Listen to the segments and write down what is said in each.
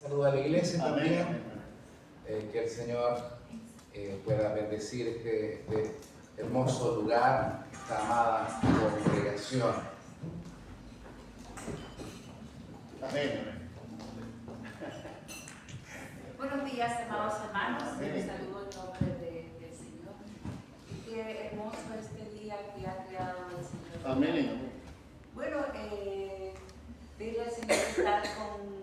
Saluda a la iglesia también. Que el Señor pueda bendecir este hermoso lugar, esta amada congregación. Amén. Buenos días, amados hermanos. Les saludo en nombre del Señor. Y qué hermoso este día que ha creado el Señor. Amén. Bueno, pedirle al Señor estar con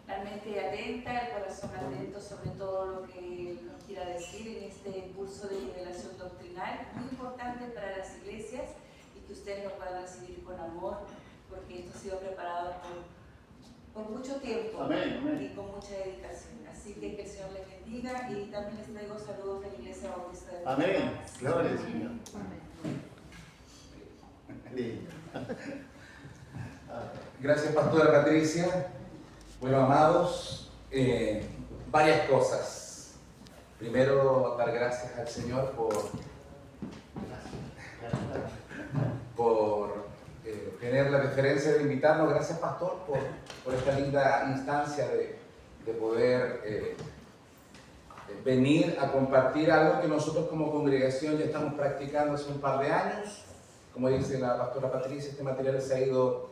la mente atenta, el corazón atento sobre todo lo que Él nos quiera decir en este impulso de nivelación doctrinal, muy importante para las iglesias, y que ustedes lo puedan recibir con amor, porque esto ha sido preparado por mucho tiempo. Amén. Y con mucha dedicación. Así que el Señor les bendiga, y también les traigo saludos de la Iglesia Bautista de Amén. Gloria al Señor. Gracias, Pastora Patricia. Bueno, amados, varias cosas. Primero, dar gracias al Señor por tener la deferencia de invitarnos. Gracias, Pastor, por esta linda instancia de poder venir a compartir algo que nosotros como congregación ya estamos practicando hace un par de años. Como dice la Pastora Patricia, este material se ha ido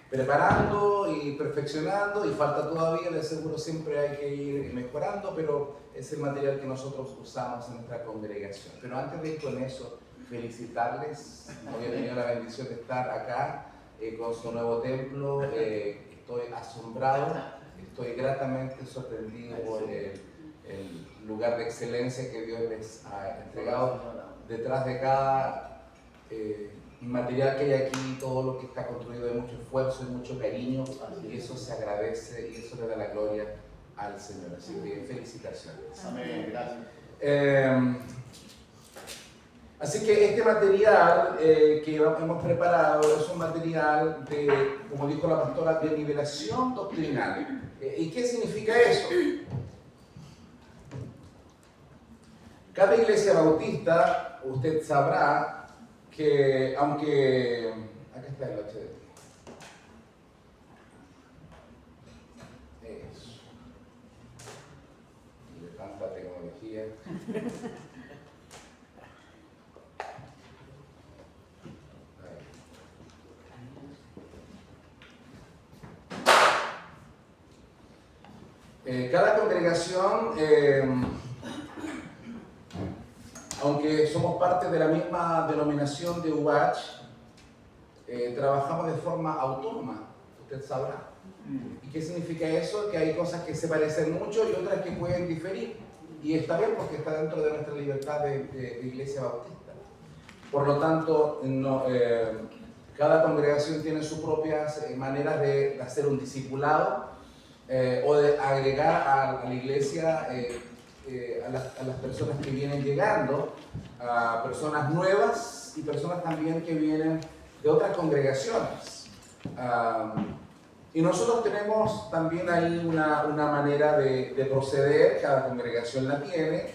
preparando y perfeccionando, y falta todavía, de seguro siempre hay que ir mejorando, pero es el material que nosotros usamos en nuestra congregación. Pero antes de ir con eso, felicitarles. Hoy he tenido la bendición de estar acá con su nuevo templo. Estoy asombrado, estoy gratamente sorprendido por el lugar de excelencia que Dios les ha entregado. Detrás de cada material que hay aquí, todo lo que está construido de mucho esfuerzo y mucho cariño, y eso se agradece y eso le da la gloria al Señor. Así que felicitaciones. Amén. Gracias. Así que este material que hemos preparado es un material de, como dijo la pastora, de nivelación doctrinal. ¿Y qué significa eso? Cada iglesia bautista, usted sabrá que aunque... Acá está el HD. Eso. Y de tanta tecnología. Cada congregación, aunque somos parte de la misma denominación de UH, trabajamos de forma autónoma, usted sabrá. ¿Y qué significa eso? Que hay cosas que se parecen mucho y otras que pueden diferir. Y está bien, porque está dentro de nuestra libertad de iglesia bautista. Por lo tanto, cada congregación tiene sus propias maneras de hacer un discipulado, o de agregar a la iglesia a las personas que vienen llegando, a personas nuevas y personas también que vienen de otras congregaciones. Y nosotros tenemos también ahí una manera de proceder, cada congregación la tiene,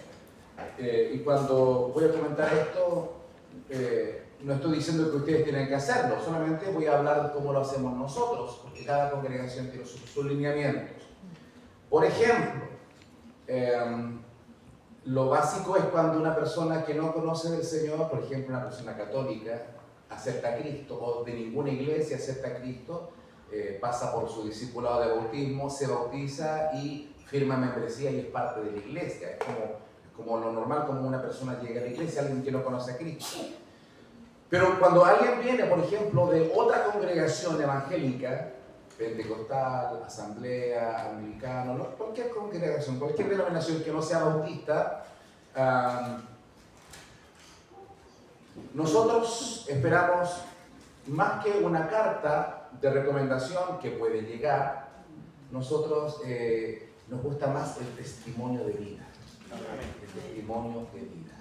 y cuando voy a comentar esto, no estoy diciendo que ustedes tienen que hacerlo, solamente voy a hablar de cómo lo hacemos nosotros, porque cada congregación tiene sus lineamientos. Por ejemplo, lo básico es cuando una persona que no conoce del Señor, por ejemplo una persona católica, acepta a Cristo, o de ninguna iglesia acepta a Cristo, pasa por su discipulado de bautismo, se bautiza y firma membresía y es parte de la iglesia. Es como lo normal, como una persona llega a la iglesia, alguien que no conoce a Cristo. Pero cuando alguien viene, por ejemplo, de otra congregación evangélica, pentecostal, asamblea, anglicano, ¿no? Cualquier congregación, cualquier denominación que no sea bautista, nosotros esperamos más que una carta de recomendación que puede llegar. Nosotros nos gusta más el testimonio de vida. El testimonio de vida.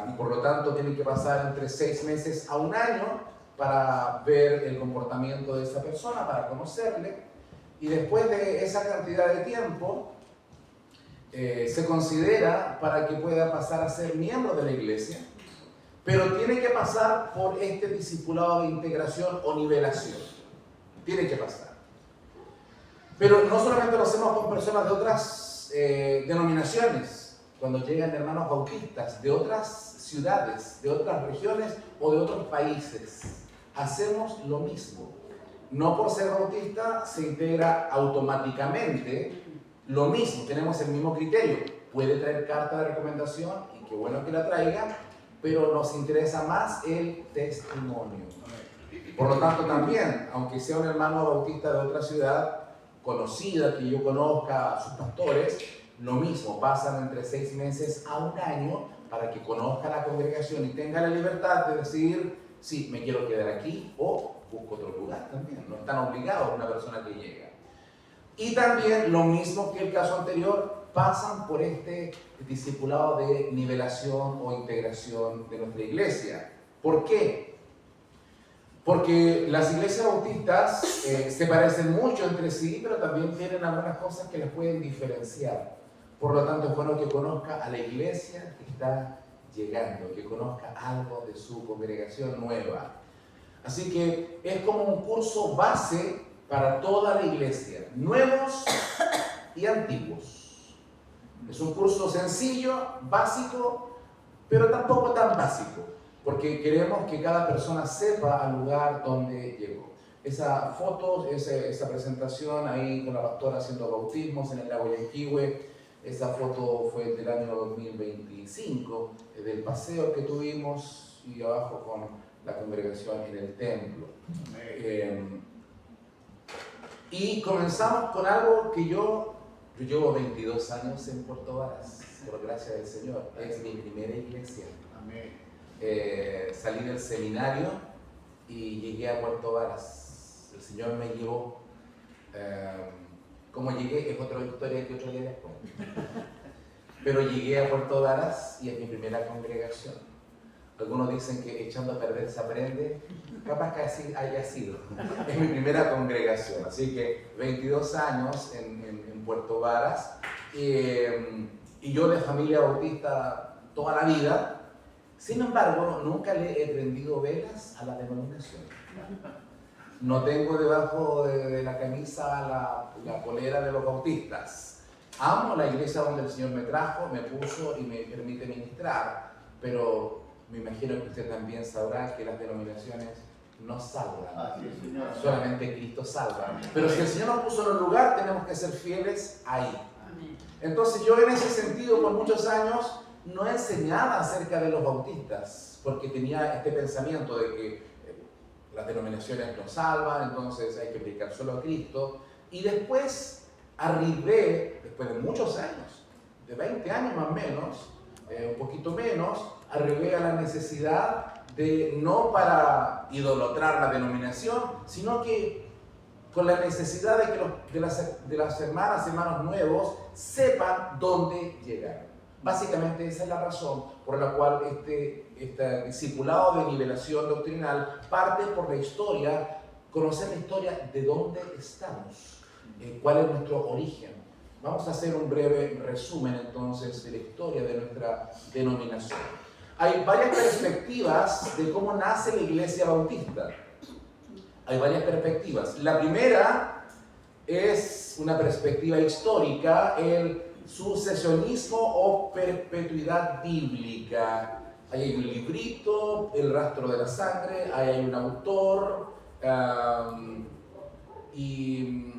Y por lo tanto tiene que pasar entre 6 meses a 1 año para ver el comportamiento de esa persona, para conocerle, y después de esa cantidad de tiempo se considera para que pueda pasar a ser miembro de la iglesia, pero tiene que pasar por este discipulado de integración o nivelación. Tiene que pasar. Pero no solamente lo hacemos con personas de otras denominaciones, cuando llegan hermanos bautistas de otras ciudades, de otras regiones o de otros países, hacemos lo mismo. No por ser bautista se integra automáticamente lo mismo, tenemos el mismo criterio. Puede traer carta de recomendación y qué bueno que la traiga, pero nos interesa más el testimonio. Por lo tanto también, aunque sea un hermano bautista de otra ciudad conocida, que yo conozca a sus pastores, lo mismo, pasan entre 6 meses a 1 año para que conozca la congregación y tenga la libertad de decidir si me quiero quedar aquí o busco otro lugar también. No están obligados una persona que llega. Y también, lo mismo que el caso anterior, pasan por este discipulado de nivelación o integración de nuestra iglesia. ¿Por qué? Porque las iglesias bautistas se parecen mucho entre sí, pero también tienen algunas cosas que las pueden diferenciar. Por lo tanto, es bueno que conozca a la iglesia que está llegando, que conozca algo de su congregación nueva. Así que es como un curso base para toda la iglesia, nuevos y antiguos. Es un curso sencillo, básico, pero tampoco tan básico, porque queremos que cada persona sepa al lugar donde llegó. Esa foto, esa presentación ahí con la pastora haciendo bautismos en el lago Yanquihue, esa foto fue del año 2025, del paseo que tuvimos y abajo con la congregación en el templo. Y comenzamos con algo que yo llevo 22 años en Puerto Varas, por gracia del Señor. Es mi primera iglesia. Salí del seminario y llegué a Puerto Varas. El Señor me llevó. Cómo llegué es otra historia que otro día les cuento. Pero llegué a Puerto Varas y es mi primera congregación. Algunos dicen que echando a perder se aprende, capaz que así haya sido. Es mi primera congregación, así que 22 años en Puerto Varas, y yo de familia bautista toda la vida. Sin embargo, nunca le he prendido velas a la denominación. No tengo debajo de la camisa la polera de los bautistas. Amo la iglesia donde el Señor me trajo, me puso y me permite ministrar, pero me imagino que usted también sabrá que las denominaciones no salvan. Solamente Cristo salva. Pero si el Señor nos puso en un lugar, tenemos que ser fieles ahí. Entonces yo en ese sentido, por muchos años, no enseñaba acerca de los bautistas, porque tenía este pensamiento de que las denominaciones no salvan, entonces hay que predicar solo a Cristo. Y después arribé, después de muchos años, de 20 años más o menos, un poquito menos, arribé a la necesidad de, no para idolatrar la denominación, sino que con la necesidad de que las hermanos nuevos sepan dónde llegar. Básicamente esa es la razón por la cual este discipulado de nivelación doctrinal parte por la historia, conocer la historia de dónde estamos, cuál es nuestro origen. Vamos a hacer un breve resumen entonces de la historia de nuestra denominación. Hay varias perspectivas de cómo nace la iglesia bautista. Hay varias perspectivas. La primera es una perspectiva histórica, el sucesionismo o perpetuidad bíblica. Ahí hay un librito, El rastro de la sangre, ahí hay un autor, y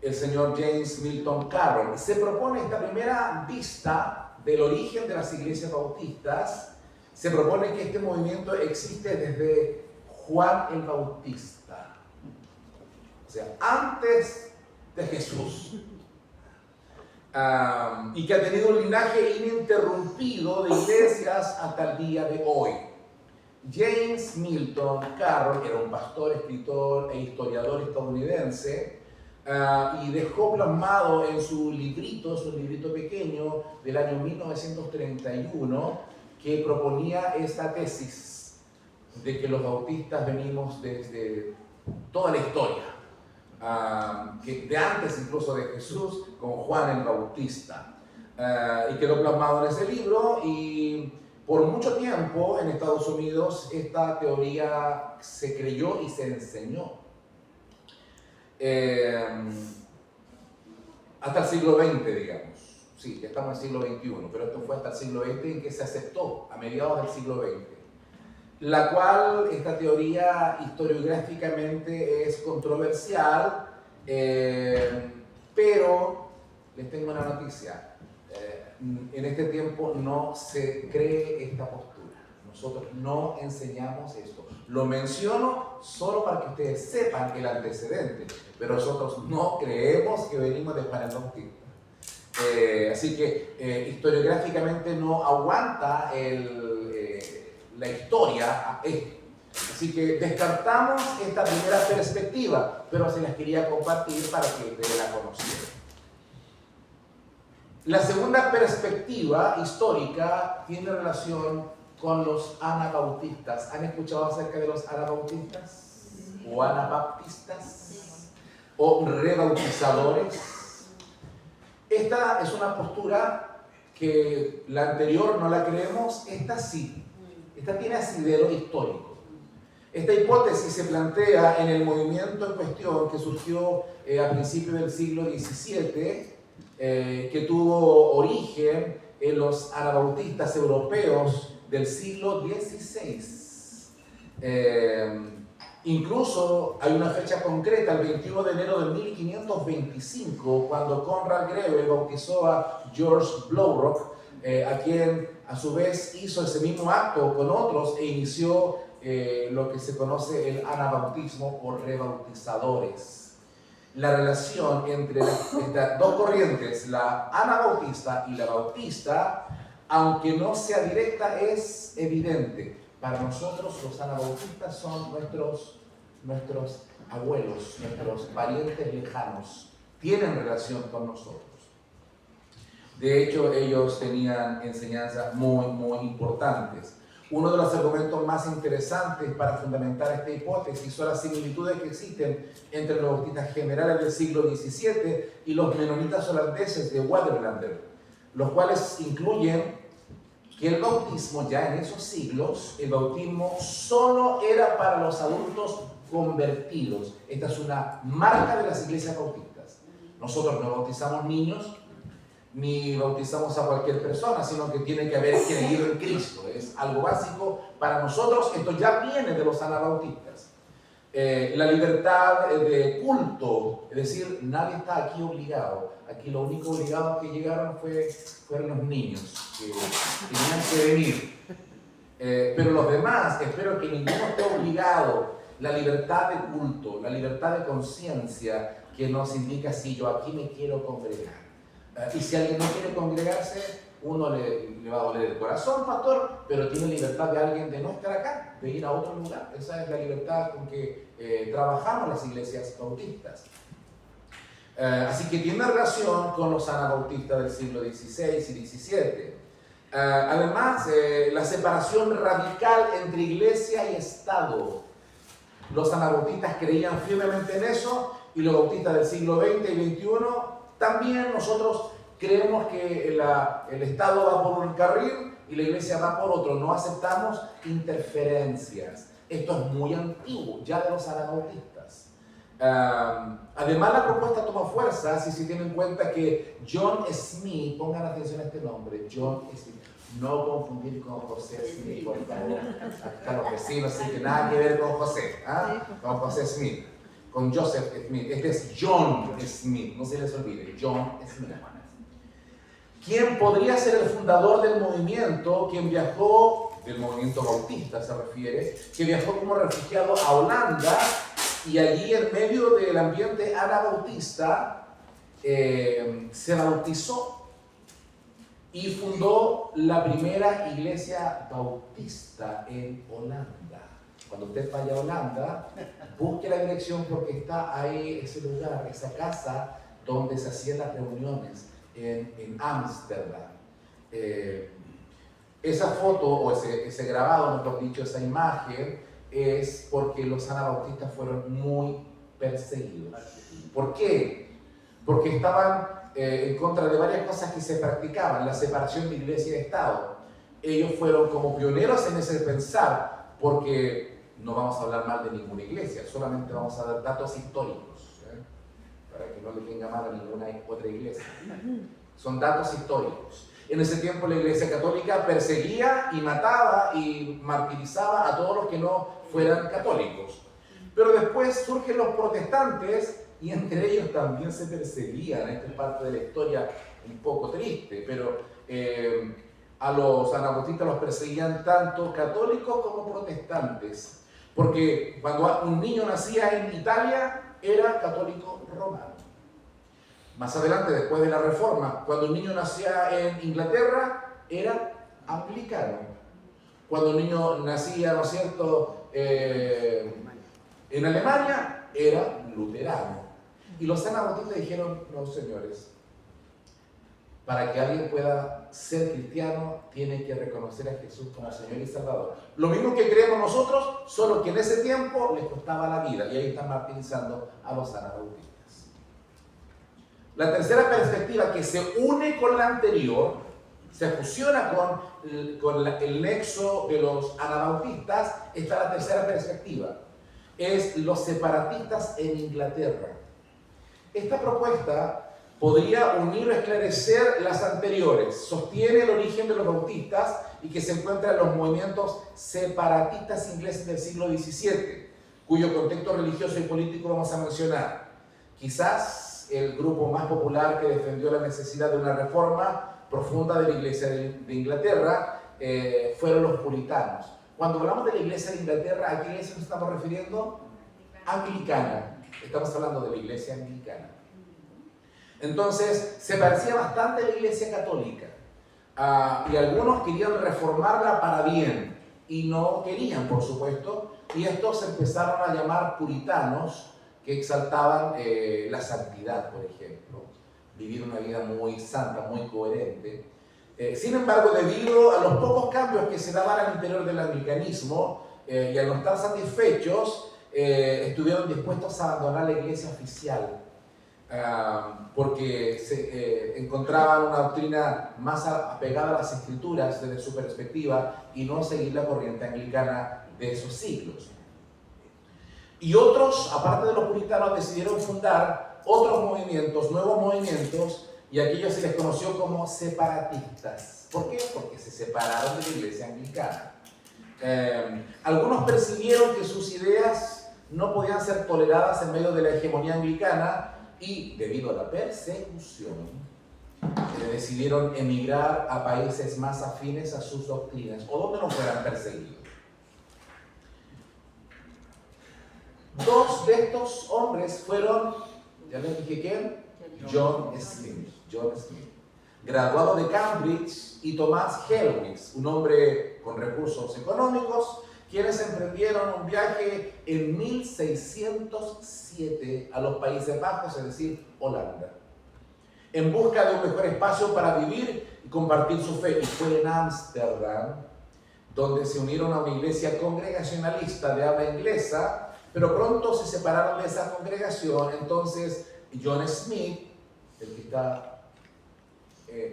el señor James Milton Carroll. Se propone esta primera vista del origen de las iglesias bautistas. Se propone que este movimiento existe desde Juan el Bautista, o sea, antes de Jesús, y que ha tenido un linaje ininterrumpido de iglesias hasta el día de hoy. James Milton Carroll era un pastor, escritor e historiador estadounidense, y dejó plasmado en su librito pequeño del año 1931, que proponía esta tesis de que los bautistas venimos desde toda la historia, que de antes incluso de Jesús, con Juan el Bautista, y quedó plasmado en ese libro. Y por mucho tiempo en Estados Unidos esta teoría se creyó y se enseñó. hasta el siglo XX, digamos. Sí, ya estamos en el siglo XXI, pero esto fue hasta el siglo XX en que se aceptó, a mediados del siglo XX. La cual, esta teoría historiográficamente es controversial, pero les tengo una noticia. En este tiempo no se cree esta postura. Nosotros no enseñamos esto. Lo menciono solo para que ustedes sepan el antecedente, pero nosotros no creemos que venimos de Juan el Bautista. Así que historiográficamente no aguanta la historia esto. Así que descartamos esta primera perspectiva, pero se las quería compartir para que ustedes la conocieran. La segunda perspectiva histórica tiene relación con los anabautistas. ¿Han escuchado acerca de los anabautistas? ¿O anabaptistas? ¿O rebautizadores? Esta es una postura que la anterior no la creemos, esta sí. Esta tiene asidero histórico. Esta hipótesis se plantea en el movimiento en cuestión que surgió a principios del siglo XVII, que tuvo origen en los anabautistas europeos del siglo XVI. Incluso hay una fecha concreta, el 21 de enero de 1525, cuando Conrad Grebel bautizó a George Blaurock, a quien a su vez hizo ese mismo acto con otros e inició lo que se conoce el anabautismo o rebautizadores. La relación entre estas dos corrientes, la anabautista y la bautista, aunque no sea directa, es evidente. Para nosotros los anabautistas son nuestros abuelos, nuestros parientes lejanos, tienen relación con nosotros. De hecho, ellos tenían enseñanzas muy, muy importantes. Uno de los argumentos más interesantes para fundamentar esta hipótesis son las similitudes que existen entre los bautistas generales del siglo XVII y los menonitas holandeses de Waterlander, los cuales incluyen que el bautismo ya en esos siglos, el bautismo solo era para los adultos convertidos. Esta es una marca de las iglesias bautistas. Nosotros no bautizamos niños, ni bautizamos a cualquier persona, sino que tiene que haber creído en Cristo. Es algo básico para nosotros. Esto ya viene de los anabautistas. La libertad de culto, es decir, nadie está aquí obligado. Aquí lo único obligado que llegaron fueron los niños, que tenían que venir. Pero los demás, espero que ninguno esté obligado. La libertad de culto, la libertad de conciencia, que nos indica si yo aquí me quiero congregar. Y si alguien no quiere congregarse, uno le va a doler el corazón, pastor, pero tiene libertad de alguien de no estar acá, de ir a otro lugar. Esa es la libertad con que trabajamos las iglesias bautistas. Así que tiene relación con los anabautistas del siglo XVI y XVII. Además, la separación radical entre iglesia y Estado. Los anabautistas creían firmemente en eso, y los bautistas del siglo XX y XXI también. Nosotros creemos que el Estado va por un carril y la iglesia va por otro. No aceptamos interferencias. Esto es muy antiguo, ya de los anabautistas. Además, la propuesta toma fuerza si se tiene en cuenta que John Smith, pongan atención a este nombre, John Smith, no confundir con José Smith, por favor. Acá los vecinos, así que nada que ver con José, con José Smith, con Joseph Smith. Este es John Smith, no se les olvide, John Smith. ¿Quién podría ser el fundador del movimiento? Quien viajó, del movimiento bautista se refiere, que viajó como refugiado a Holanda, y allí en medio del ambiente anabautista se bautizó y fundó la primera iglesia bautista en Holanda. Cuando usted vaya a Holanda, busque la dirección porque está ahí ese lugar, esa casa donde se hacían las reuniones en Ámsterdam. Esa foto o ese grabado, mejor dicho, esa imagen, es porque los anabautistas fueron muy perseguidos. ¿Por qué? Porque estaban en contra de varias cosas que se practicaban, la separación de iglesia y Estado. Ellos fueron como pioneros en ese pensar, porque no vamos a hablar mal de ninguna iglesia, solamente vamos a dar datos históricos, para que no le tenga mal a ninguna otra iglesia. Son datos históricos. En ese tiempo la Iglesia Católica perseguía y mataba y martirizaba a todos los que no fueran católicos. Pero después surgen los protestantes y entre ellos también se perseguían. Esta es parte de la historia un poco triste, pero a los anabautistas los perseguían tanto católicos como protestantes. Porque cuando un niño nacía en Italia era católico romano. Más adelante, después de la Reforma, cuando un niño nacía en Inglaterra, era anglicano. Cuando un niño nacía, ¿no es cierto?, en Alemania, era luterano. Y los anabautistas dijeron, no señores, para que alguien pueda ser cristiano, tiene que reconocer a Jesús como Señor y Salvador. Lo mismo que creemos nosotros, solo que en ese tiempo les costaba la vida. Y ahí están martirizando a los anabautistas. La tercera perspectiva que se une con la anterior, se fusiona con el nexo de los anabautistas, está la tercera perspectiva. Es los separatistas en Inglaterra. Esta propuesta podría unir o esclarecer las anteriores. Sostiene el origen de los bautistas y que se encuentra en los movimientos separatistas ingleses del siglo XVII, cuyo contexto religioso y político vamos a mencionar. Quizás el grupo más popular que defendió la necesidad de una reforma profunda de la Iglesia de Inglaterra fueron los puritanos. Cuando hablamos de la Iglesia de Inglaterra, ¿a qué iglesia nos estamos refiriendo? Anglicana. Estamos hablando de la Iglesia anglicana. Entonces, se parecía bastante a la Iglesia católica. Y algunos querían reformarla para bien, y no querían, por supuesto, y estos empezaron a llamar puritanos, que exaltaban la santidad, por ejemplo, vivir una vida muy santa, muy coherente. Sin embargo, debido a los pocos cambios que se daban al interior del anglicanismo y al no estar satisfechos, estuvieron dispuestos a abandonar la iglesia oficial porque se encontraban una doctrina más apegada a las escrituras desde su perspectiva y no seguir la corriente anglicana de esos siglos. Y otros, aparte de los puritanos, decidieron fundar otros movimientos, nuevos movimientos, y a aquellos se les conoció como separatistas. ¿Por qué? Porque se separaron de la iglesia anglicana. Algunos percibieron que sus ideas no podían ser toleradas en medio de la hegemonía anglicana y, debido a la persecución, decidieron emigrar a países más afines a sus doctrinas o donde no fueran perseguidos. Dos de estos hombres fueron, ya les dije quién, John Smith, graduado de Cambridge, y Thomas Helwys, un hombre con recursos económicos, quienes emprendieron un viaje en 1607 a los Países Bajos, es decir, Holanda, en busca de un mejor espacio para vivir y compartir su fe. Y fue en Ámsterdam donde se unieron a una iglesia congregacionalista de habla inglesa, pero pronto se separaron de esa congregación. Entonces John Smith, el que está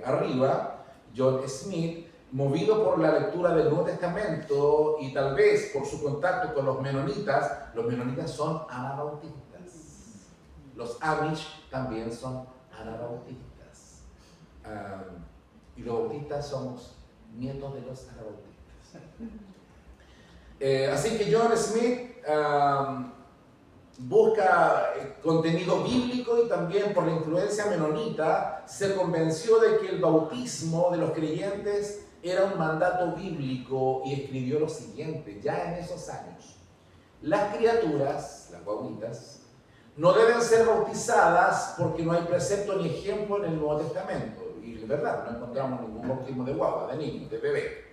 arriba, John Smith, movido por la lectura del Nuevo Testamento y tal vez por su contacto con los menonitas son anabautistas. Los Amish también son anabautistas. Y los bautistas somos nietos de los anabautistas. Así que John Smith busca contenido bíblico y también por la influencia menonita se convenció de que el bautismo de los creyentes era un mandato bíblico y escribió lo siguiente, ya en esos años: las criaturas, las guaguitas, no deben ser bautizadas porque no hay precepto ni ejemplo en el Nuevo Testamento. Y de verdad, no encontramos ningún bautismo de guagua, de niño, de bebé.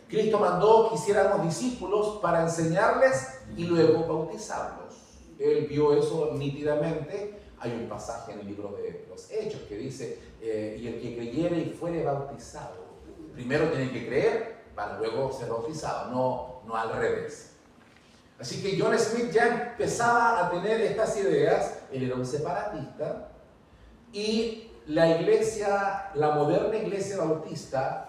Cristo mandó que hiciéramos discípulos para enseñarles y luego bautizarlos. Él vio eso nítidamente. Hay un pasaje en el libro de los Hechos que dice, y el que creyere y fuere bautizado. Primero tiene que creer para luego ser bautizado, no al revés. Así que John Smith ya empezaba a tener estas ideas. Él era un separatista, y la moderna iglesia bautista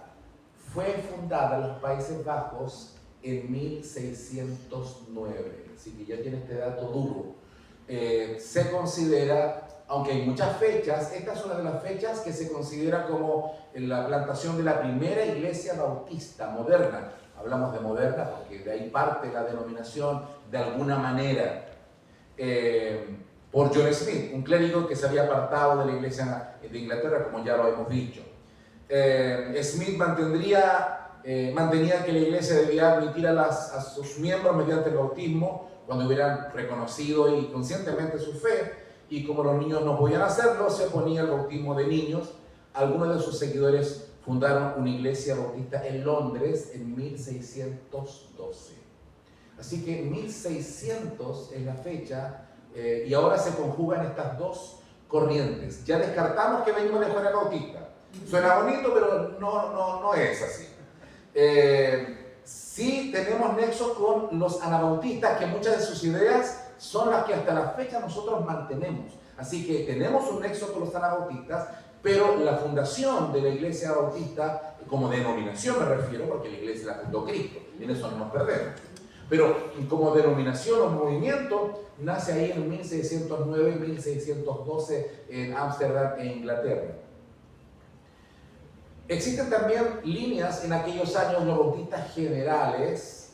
fue fundada en los Países Bajos en 1609, así que ya tiene este dato duro. se considera, aunque hay muchas fechas, esta es una de las fechas que se considera como la plantación de la primera iglesia bautista moderna. Hablamos de moderna porque de ahí parte la denominación de alguna manera, por John Smith, un clérigo que se había apartado de la iglesia de Inglaterra, como ya lo hemos dicho. Smith mantenía que la iglesia debía admitir a sus miembros mediante el bautismo cuando hubieran reconocido y conscientemente su fe, y como los niños no podían hacerlo, se oponía al bautismo de niños. Algunos de sus seguidores fundaron una iglesia bautista en Londres en 1612. Así que 1600 es la fecha, y ahora se conjugan estas dos corrientes. Ya descartamos que venimos de Juan el Bautista. Suena bonito, pero no es así. Sí tenemos nexo con los anabautistas, que muchas de sus ideas son las que hasta la fecha nosotros mantenemos. Así que tenemos un nexo con los anabautistas, pero la fundación de la iglesia bautista, como denominación me refiero, porque la iglesia la fundó Cristo, y en eso no nos perdemos. Pero como denominación o movimiento, nace ahí en 1609 y 1612 en Ámsterdam, en Inglaterra. Existen también líneas en aquellos años, los bautistas generales,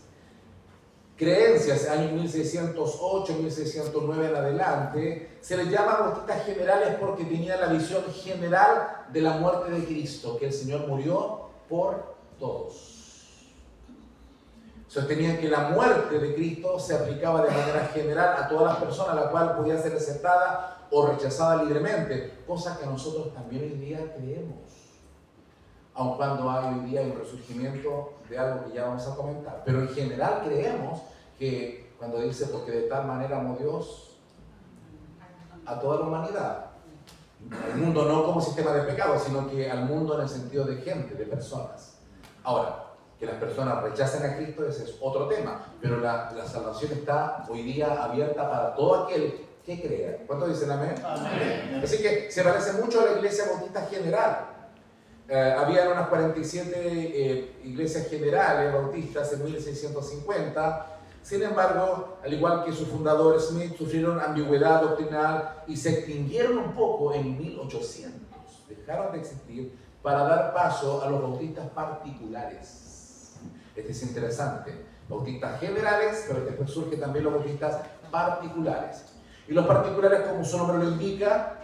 creencias, años 1608, 1609 en adelante, se les llama bautistas generales porque tenían la visión general de la muerte de Cristo, que el Señor murió por todos. Sostenían que la muerte de Cristo se aplicaba de manera general a todas las personas, la cual podía ser aceptada o rechazada libremente, cosa que nosotros también hoy día creemos, aun cuando hay hoy día un resurgimiento de algo que ya vamos a comentar. Pero en general creemos que cuando dice, porque de tal manera amó Dios a toda la humanidad, al mundo no como sistema de pecado, sino que al mundo en el sentido de gente, de personas. Ahora, que las personas rechacen a Cristo, ese es otro tema, pero la salvación está hoy día abierta para todo aquel que crea. ¿Cuántos dicen amén? Amén. Así que se parece mucho a la iglesia bautista general. Habían unas 47 iglesias generales bautistas en 1650. Sin embargo, al igual que su fundador Smith, sufrieron ambigüedad doctrinal y se extinguieron un poco en 1800. Dejaron de existir para dar paso a los bautistas particulares. Este es interesante. Bautistas generales, pero después surgen también los bautistas particulares. Y los particulares, como su nombre lo indica,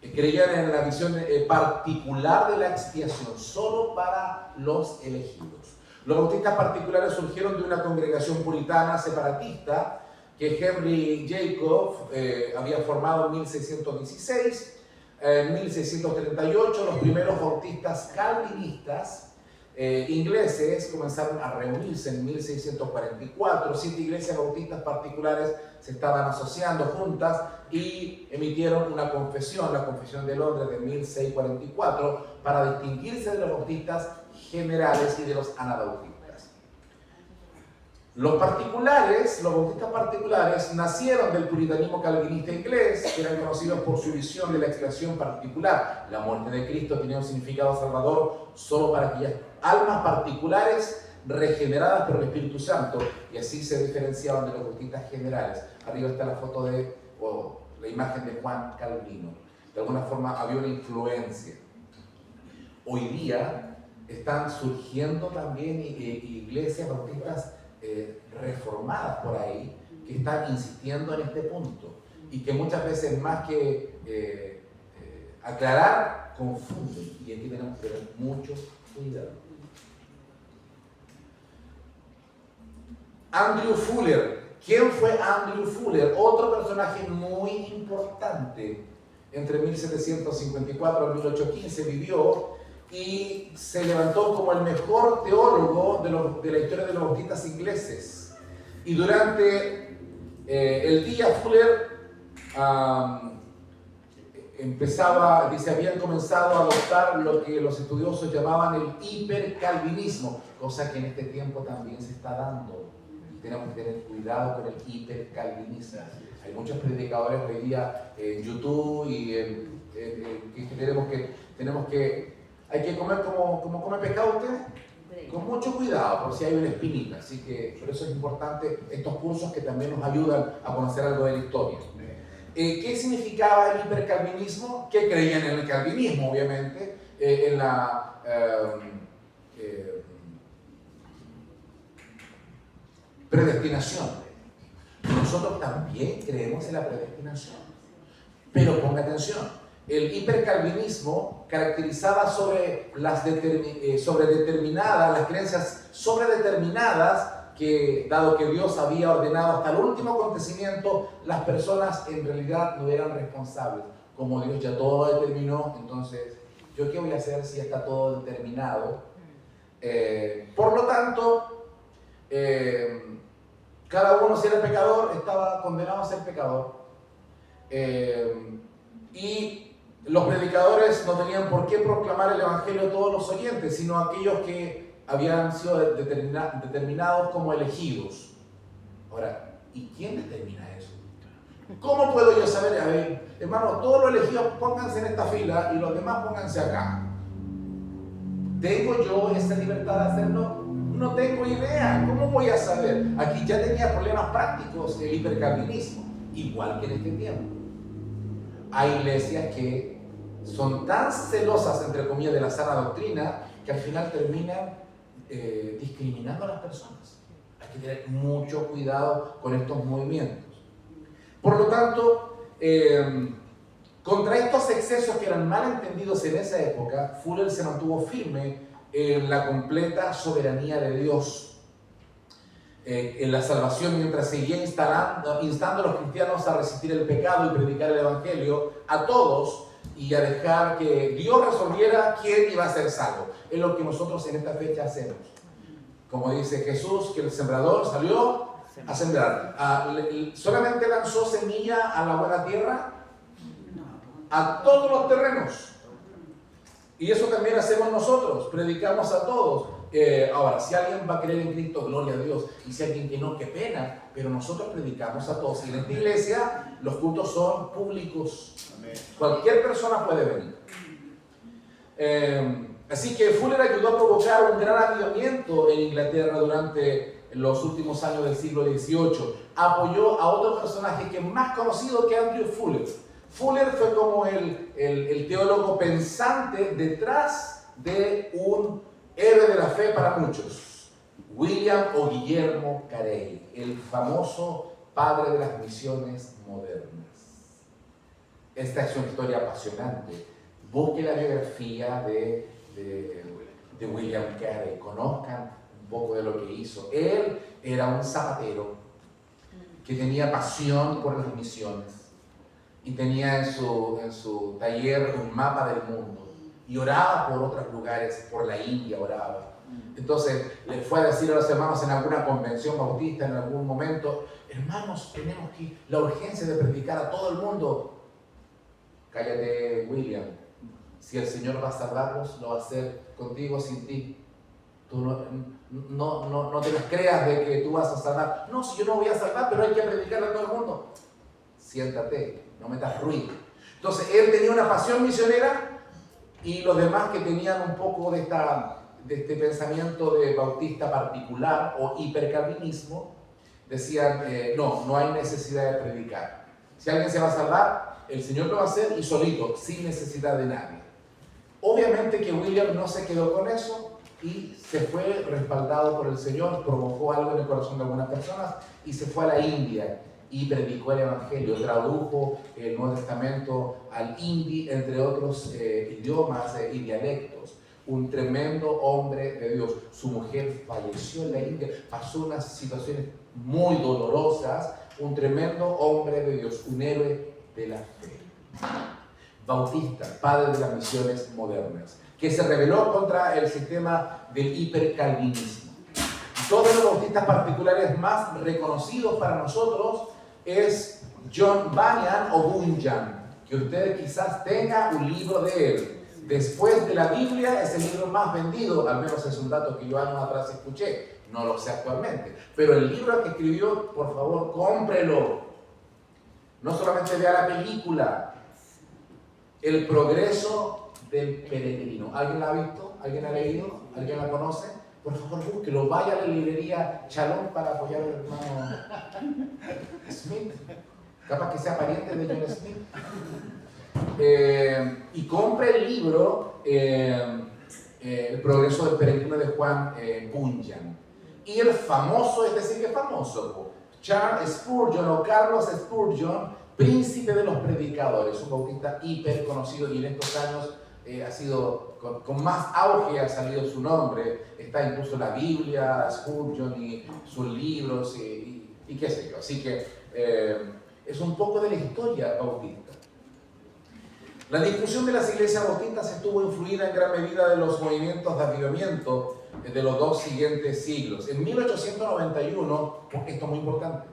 creían en la visión particular de la expiación, solo para los elegidos. Los bautistas particulares surgieron de una congregación puritana separatista que Henry Jacob había formado en 1616. En 1638 los primeros bautistas calvinistas ingleses comenzaron a reunirse en 1644. 7 iglesias bautistas particulares se estaban asociando juntas y emitieron una confesión, la Confesión de Londres de 1644, para distinguirse de los bautistas generales y de los anabautistas. Los bautistas particulares, nacieron del puritanismo calvinista inglés, que eran conocidos por su visión de la expiación particular. La muerte de Cristo tenía un significado salvador solo para aquellas almas particulares regeneradas por el Espíritu Santo, y así se diferenciaban de los bautistas generales. Arriba está la foto la imagen de Juan Calvino. De alguna forma había una influencia. Hoy día están surgiendo también iglesias bautistas reformadas por ahí, que están insistiendo en este punto y que muchas veces, más que aclarar, confunden, y aquí tenemos que tener mucho cuidado. Andrew Fuller. ¿Quién fue Andrew Fuller? Otro personaje muy importante. Entre 1754 y 1815 vivió y se levantó como el mejor teólogo de la historia de los bautistas ingleses. Y durante el día Fuller habían comenzado a adoptar lo que los estudiosos llamaban el hipercalvinismo, cosa que en este tiempo también se está dando. Tenemos que tener cuidado con el hipercalvinismo. Hay muchos predicadores hoy día en YouTube y que hay que comer como come pescado usted. con mucho cuidado, por si hay una espinita. Así que por eso es importante estos cursos que también nos ayudan a conocer algo de la historia. ¿Qué significaba el hipercalvinismo? ¿Qué creían en el calvinismo, obviamente? En la predestinación. Nosotros también creemos en la predestinación. Pero ponga atención, el hipercalvinismo caracterizaba sobre las creencias sobredeterminadas que, dado que Dios había ordenado hasta el último acontecimiento, las personas en realidad no eran responsables. Como Dios ya todo determinó, entonces, ¿yo qué voy a hacer si ya está todo determinado? Por lo tanto, cada uno, si era pecador, estaba condenado a ser pecador. Y los predicadores no tenían por qué proclamar el evangelio a todos los oyentes, sino a aquellos que habían sido determinados como elegidos. Ahora, ¿y quién determina eso? ¿Cómo puedo yo saber? A ver, hermano, todos los elegidos pónganse en esta fila y los demás pónganse acá. ¿Tengo yo esa libertad de hacerlo? No tengo idea. ¿Cómo voy a saber? Aquí ya tenía problemas prácticos el hipercalvinismo, igual que en este tiempo. Hay iglesias que son tan celosas, entre comillas, de la sana doctrina, que al final terminan discriminando a las personas. Hay que tener mucho cuidado con estos movimientos. Por lo tanto, contra estos excesos que eran mal entendidos en esa época, Fuller se mantuvo firme en la completa soberanía de Dios, en la salvación, mientras seguía instando a los cristianos a resistir el pecado y predicar el evangelio a todos y a dejar que Dios resolviera quién iba a ser salvo. Es lo que nosotros en esta fecha hacemos. Como dice Jesús, que el sembrador salió a sembrar. ¿Solamente lanzó semilla a la buena tierra? A todos los terrenos. Y eso también hacemos nosotros, predicamos a todos. Ahora, si alguien va a creer en Cristo, gloria a Dios. Y si alguien que no, qué pena. Pero nosotros predicamos a todos. Y en esta iglesia los cultos son públicos. Amén. Cualquier persona puede venir. Así que Fuller ayudó a provocar un gran avivamiento en Inglaterra durante los últimos años del siglo XVIII. Apoyó a otro personaje que es más conocido que Andrew Fuller. Fuller fue como el teólogo pensante detrás de un héroe de la fe para muchos, William o Guillermo Carey, el famoso padre de las misiones modernas. Esta es una historia apasionante. Busque la biografía de William Carey, conozcan un poco de lo que hizo. Él era un zapatero que tenía pasión por las misiones y tenía en su taller un mapa del mundo y oraba por otros lugares, por la India oraba. Entonces le fue a decir a los hermanos en alguna convención bautista en algún momento: hermanos, tenemos la urgencia de predicar a todo el mundo. Cállate, William. Si el Señor va a salvarlos, lo va a hacer contigo o sin ti. Tú no te las creas de que tú vas a salvar. No, si yo no voy a salvar, pero hay que predicarle a todo el mundo. Siéntate, no metas ruido. Entonces, él tenía una pasión misionera y los demás que tenían un poco de este pensamiento de bautista particular o hipercalvinismo, decían, no hay necesidad de predicar. Si alguien se va a salvar, el Señor lo va a hacer y solito, sin necesidad de nadie. Obviamente que William no se quedó con eso y se fue respaldado por el Señor, provocó algo en el corazón de algunas personas y se fue a la India y predicó el Evangelio, tradujo el Nuevo Testamento al hindi, entre otros idiomas y dialectos. Un tremendo hombre de Dios. Su mujer falleció en la India, pasó unas situaciones muy dolorosas. Un tremendo hombre de Dios, un héroe de la fe. Bautista, padre de las misiones modernas, que se rebeló contra el sistema del hipercalvinismo. Todos los bautistas particulares más reconocidos para nosotros es John Bunyan o Bunyan, que usted quizás tenga un libro de él. Después de la Biblia es el libro más vendido, al menos es un dato que yo años atrás escuché, no lo sé actualmente, pero el libro que escribió, por favor, cómprelo. No solamente vea la película, El progreso del peregrino. ¿Alguien la ha visto? ¿Alguien la ha leído? ¿Alguien la conoce? por favor búsquelo, vaya a la librería Chalón para apoyar al hermano Smith, capaz que sea pariente de John Smith, y compre el libro El progreso del peregrino de Juan Bunyan. Y el famoso, es decir, que famoso, Charles Spurgeon o Carlos Spurgeon, príncipe de los predicadores, un bautista hiper conocido, y en estos años ha sido, con más auge ha salido su nombre, está incluso en la Biblia, Spurgeon y sus libros y qué sé yo. Así que es un poco de la historia bautista. La difusión de las iglesias bautistas estuvo influida en gran medida de los movimientos de avivamiento de los dos siguientes siglos. En 1891, esto es muy importante,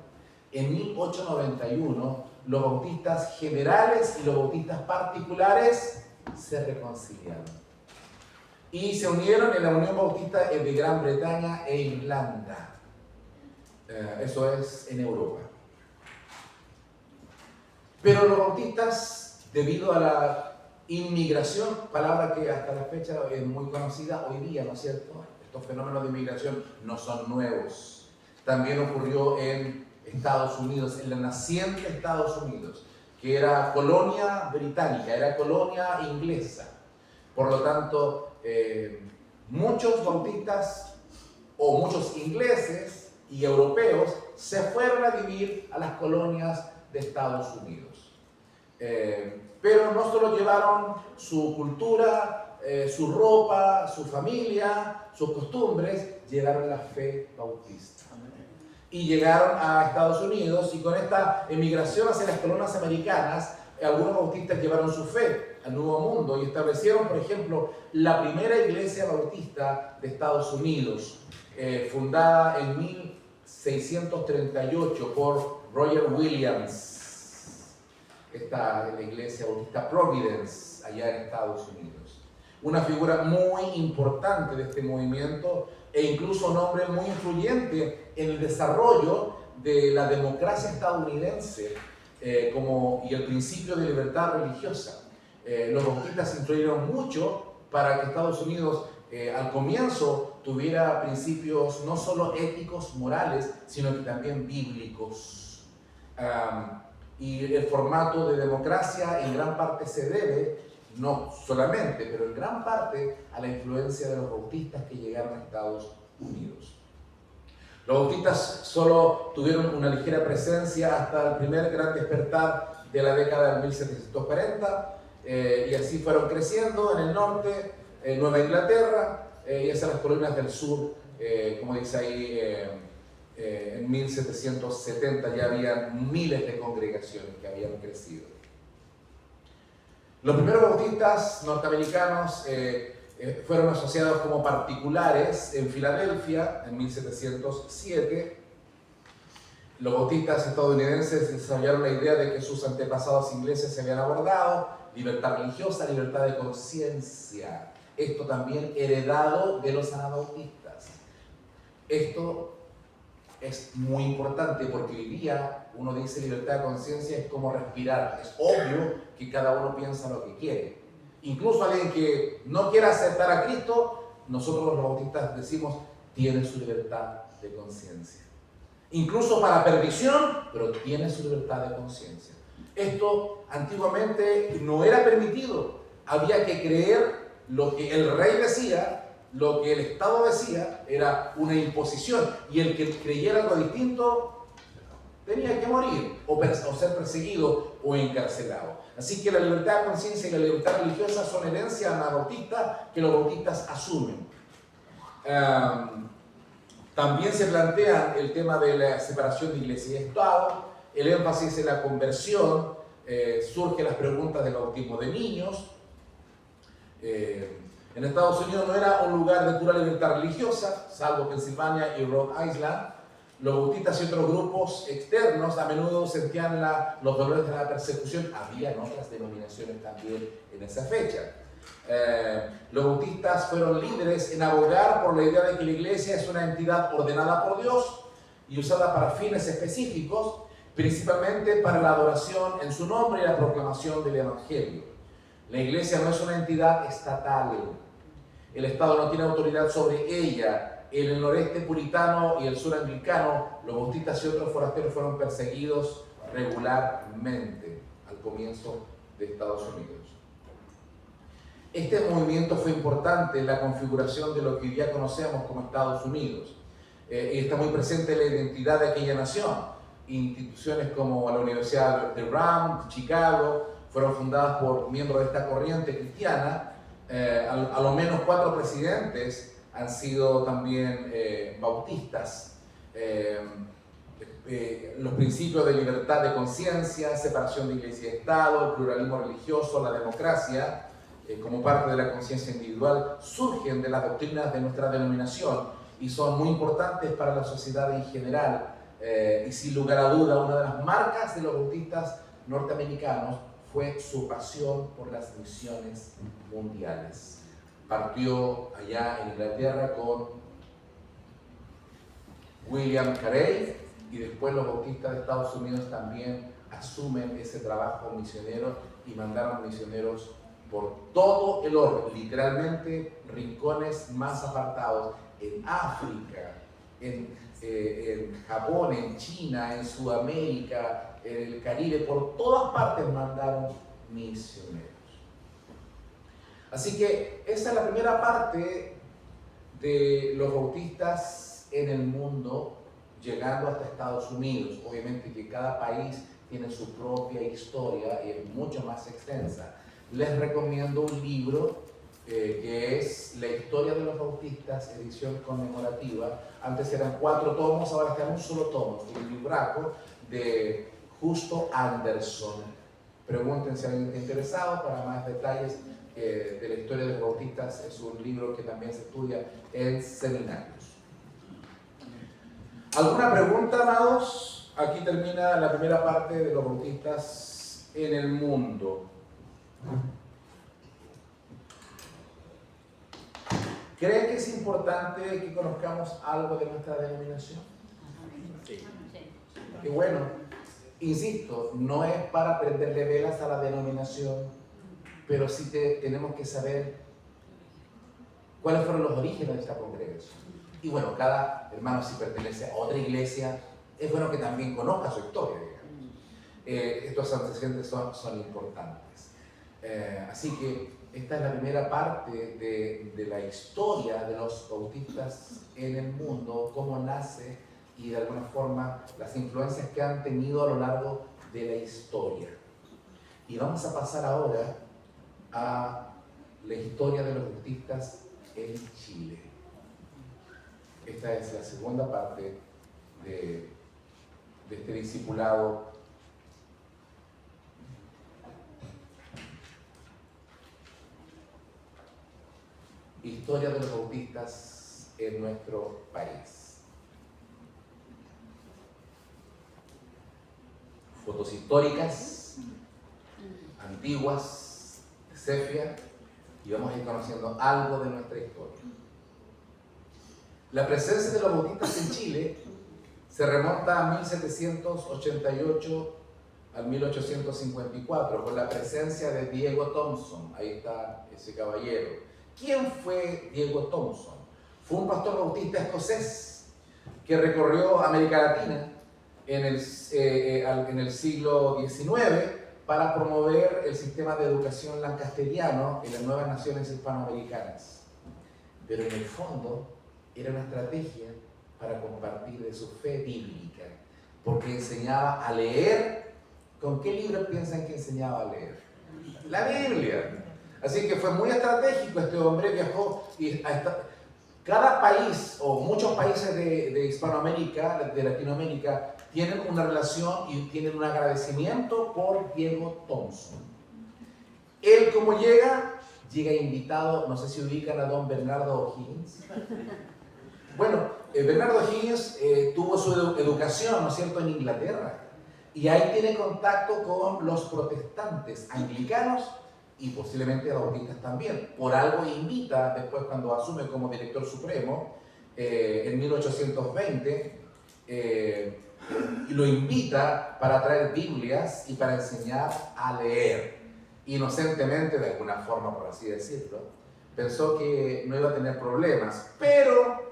en 1891 los bautistas generales y los bautistas particulares se reconciliaron y se unieron en la Unión Bautista de Gran Bretaña e Irlanda. Eso es en Europa. Pero los bautistas, debido a la inmigración, palabra que hasta la fecha es muy conocida hoy día, ¿no es cierto? Estos fenómenos de inmigración no son nuevos. También ocurrió en Estados Unidos, en la naciente Estados Unidos, que era colonia británica, era colonia inglesa. Por lo tanto, muchos bautistas o muchos ingleses y europeos se fueron a vivir a las colonias de Estados Unidos. Pero no solo llevaron su cultura, su ropa, su familia, sus costumbres, llevaron la fe bautista. Y llegaron a Estados Unidos, y con esta emigración hacia las colonias americanas, algunos bautistas llevaron su fe al Nuevo Mundo y establecieron, por ejemplo, la primera iglesia bautista de Estados Unidos, fundada en 1638 por Roger Williams. Está en la iglesia bautista Providence, allá en Estados Unidos. Una figura muy importante de este movimiento e incluso un hombre muy influyente en el desarrollo de la democracia estadounidense y el principio de libertad religiosa. Los bautistas influyeron mucho para que Estados Unidos al comienzo tuviera principios no solo éticos, morales, sino que también bíblicos. Y el formato de democracia en gran parte se debe, no solamente, pero en gran parte a la influencia de los bautistas que llegaron a Estados Unidos. Los bautistas solo tuvieron una ligera presencia hasta el primer gran despertar de la década de 1740, y así fueron creciendo en el norte, en Nueva Inglaterra, y hacia las colonias del sur, como dice ahí, en 1770 ya había miles de congregaciones que habían crecido. Los primeros bautistas norteamericanos fueron asociados como particulares en Filadelfia en 1707. Los bautistas estadounidenses desarrollaron la idea de que sus antepasados ingleses se habían abordado, libertad religiosa, libertad de conciencia. Esto también heredado de los anabautistas. Esto es muy importante porque hoy día uno dice libertad de conciencia es como respirar. Es obvio que cada uno piensa lo que quiere. Incluso alguien que no quiera aceptar a Cristo, nosotros los bautistas decimos, tiene su libertad de conciencia. Incluso para perdición, pero tiene su libertad de conciencia. Esto antiguamente no era permitido. Había que creer lo que el rey decía, lo que el Estado decía, era una imposición. Y el que creyera algo distinto tenía que morir o ser perseguido o encarcelado. Así que la libertad de conciencia y la libertad religiosa son herencia anabautista que los bautistas asumen. También se plantea el tema de la separación de iglesia y Estado, el énfasis en la conversión, surgen las preguntas del bautismo de niños. En Estados Unidos no era un lugar de pura libertad religiosa, salvo Pensilvania y Rhode Island. Los bautistas y otros grupos externos a menudo sentían los dolores de la persecución. Había otras denominaciones también en esa fecha. Los bautistas fueron líderes en abogar por la idea de que la iglesia es una entidad ordenada por Dios y usada para fines específicos, principalmente para la adoración en su nombre y la proclamación del Evangelio. La iglesia no es una entidad estatal. El Estado no tiene autoridad sobre ella En el noreste puritano y el sur anglicano, los bautistas y otros forasteros fueron perseguidos regularmente al comienzo de Estados Unidos. Este movimiento fue importante en la configuración de lo que hoy día conocemos como Estados Unidos. Y está muy presente en la identidad de aquella nación. Instituciones como la Universidad de Brown, de Chicago, fueron fundadas por miembros de esta corriente cristiana. A lo menos 4 presidentes han sido también bautistas. Los principios de libertad de conciencia, separación de iglesia y Estado, el pluralismo religioso, la democracia, como parte de la conciencia individual, surgen de las doctrinas de nuestra denominación y son muy importantes para la sociedad en general. Y sin lugar a duda, una de las marcas de los bautistas norteamericanos fue su pasión por las misiones mundiales. Partió allá en Inglaterra con William Carey y después los bautistas de Estados Unidos también asumen ese trabajo misionero y mandaron misioneros por todo el orbe, literalmente rincones más apartados, en África, en Japón, en China, en Sudamérica, en el Caribe, por todas partes mandaron misioneros. Así que esa es la primera parte de los bautistas en el mundo, llegando hasta Estados Unidos. Obviamente que cada país tiene su propia historia y es mucho más extensa. Les recomiendo un libro que es La historia de los bautistas, edición conmemorativa. Antes eran 4 tomos, ahora está en un solo tomo, un libraco de Justo Anderson. Pregunten si alguien está interesado para más detalles de la historia de los bautistas. Es un libro que también se estudia en seminarios. ¿Alguna pregunta, amados? Aquí termina la primera parte de los bautistas en el mundo. ¿Creen que es importante que conozcamos algo de nuestra denominación? Sí. Y bueno, insisto, no es para prenderle velas a la denominación, pero sí tenemos que saber cuáles fueron los orígenes de esta congregación. Y bueno, cada hermano, si pertenece a otra iglesia, es bueno que también conozca su historia, digamos. Estos antecedentes son importantes. Así que esta es la primera parte de la historia de los bautistas en el mundo, cómo nace y de alguna forma las influencias que han tenido a lo largo de la historia. Y vamos a pasar ahora a la historia de los bautistas en Chile. Esta es la segunda parte de este discipulado. Historia de los bautistas en nuestro país. Fotos históricas, antiguas, de sepia, y vamos a ir conociendo algo de nuestra historia. La presencia de los bautistas en Chile se remonta a 1788 al 1854, con la presencia de Diego Thompson. Ahí está ese caballero. ¿Quién fue Diego Thompson? Fue un pastor bautista escocés que recorrió América Latina en el siglo XIX para promover el sistema de educación lancasteriano en las nuevas naciones hispanoamericanas. Pero en el fondo era una estrategia para compartir de su fe bíblica, porque enseñaba a leer. ¿Con qué libro piensan que enseñaba a leer? La Biblia. Así que fue muy estratégico. Este hombre viajó y cada país o muchos países de Hispanoamérica, de Latinoamérica, tienen una relación y tienen un agradecimiento por Diego Thompson. Él, como llega invitado, no sé si ubican a don Bernardo O'Higgins. Bueno, Bernardo O'Higgins tuvo su educación, ¿no es cierto?, en Inglaterra. Y ahí tiene contacto con los protestantes anglicanos y posiblemente bautistas también. Por algo invita, después cuando asume como director supremo, en 1820, y lo invita para traer Biblias y para enseñar a leer. Inocentemente, de alguna forma, por así decirlo, pensó que no iba a tener problemas, pero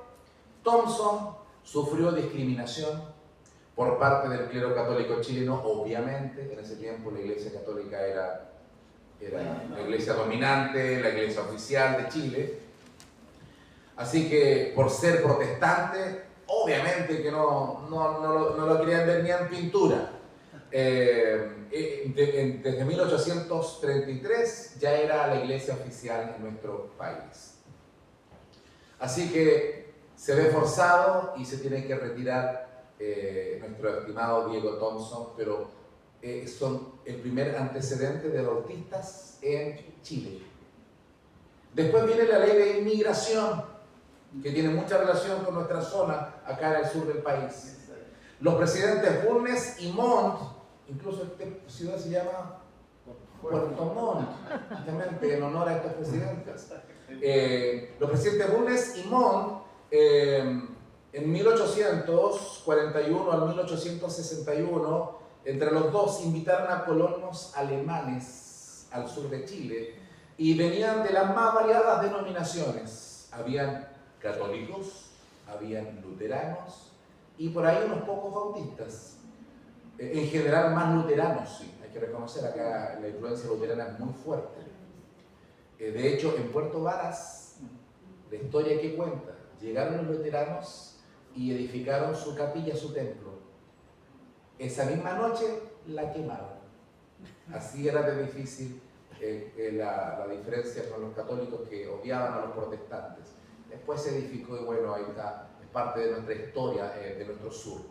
Thompson sufrió discriminación por parte del clero católico chileno, obviamente. En ese tiempo la Iglesia Católica era la iglesia dominante, la iglesia oficial de Chile. Así que por ser protestante, obviamente que no lo querían ver ni en pintura. Desde 1833 ya era la iglesia oficial en nuestro país. Así que se ve forzado y se tiene que retirar nuestro estimado Diego Thompson, pero son el primer antecedente de bautistas en Chile. Después viene la ley de inmigración, que tiene mucha relación con nuestra zona, acá en el sur del país. Los presidentes Bulnes y Montt, incluso esta ciudad se llama Puerto Montt, justamente en honor a estos presidentes. Los presidentes Bulnes y Montt, en 1841 al 1861, entre los dos invitaron a colonos alemanes al sur de Chile y venían de las más variadas denominaciones. Habían católicos, habían luteranos y por ahí unos pocos bautistas. En general más luteranos, sí. Hay que reconocer acá la influencia luterana es muy fuerte. De hecho, en Puerto Varas, la historia que cuenta, llegaron los luteranos y edificaron su capilla, su templo. Esa misma noche la quemaron. Así era de difícil la diferencia con los católicos que odiaban a los protestantes. Después se edificó y bueno, ahí está, es parte de nuestra historia, de nuestro sur.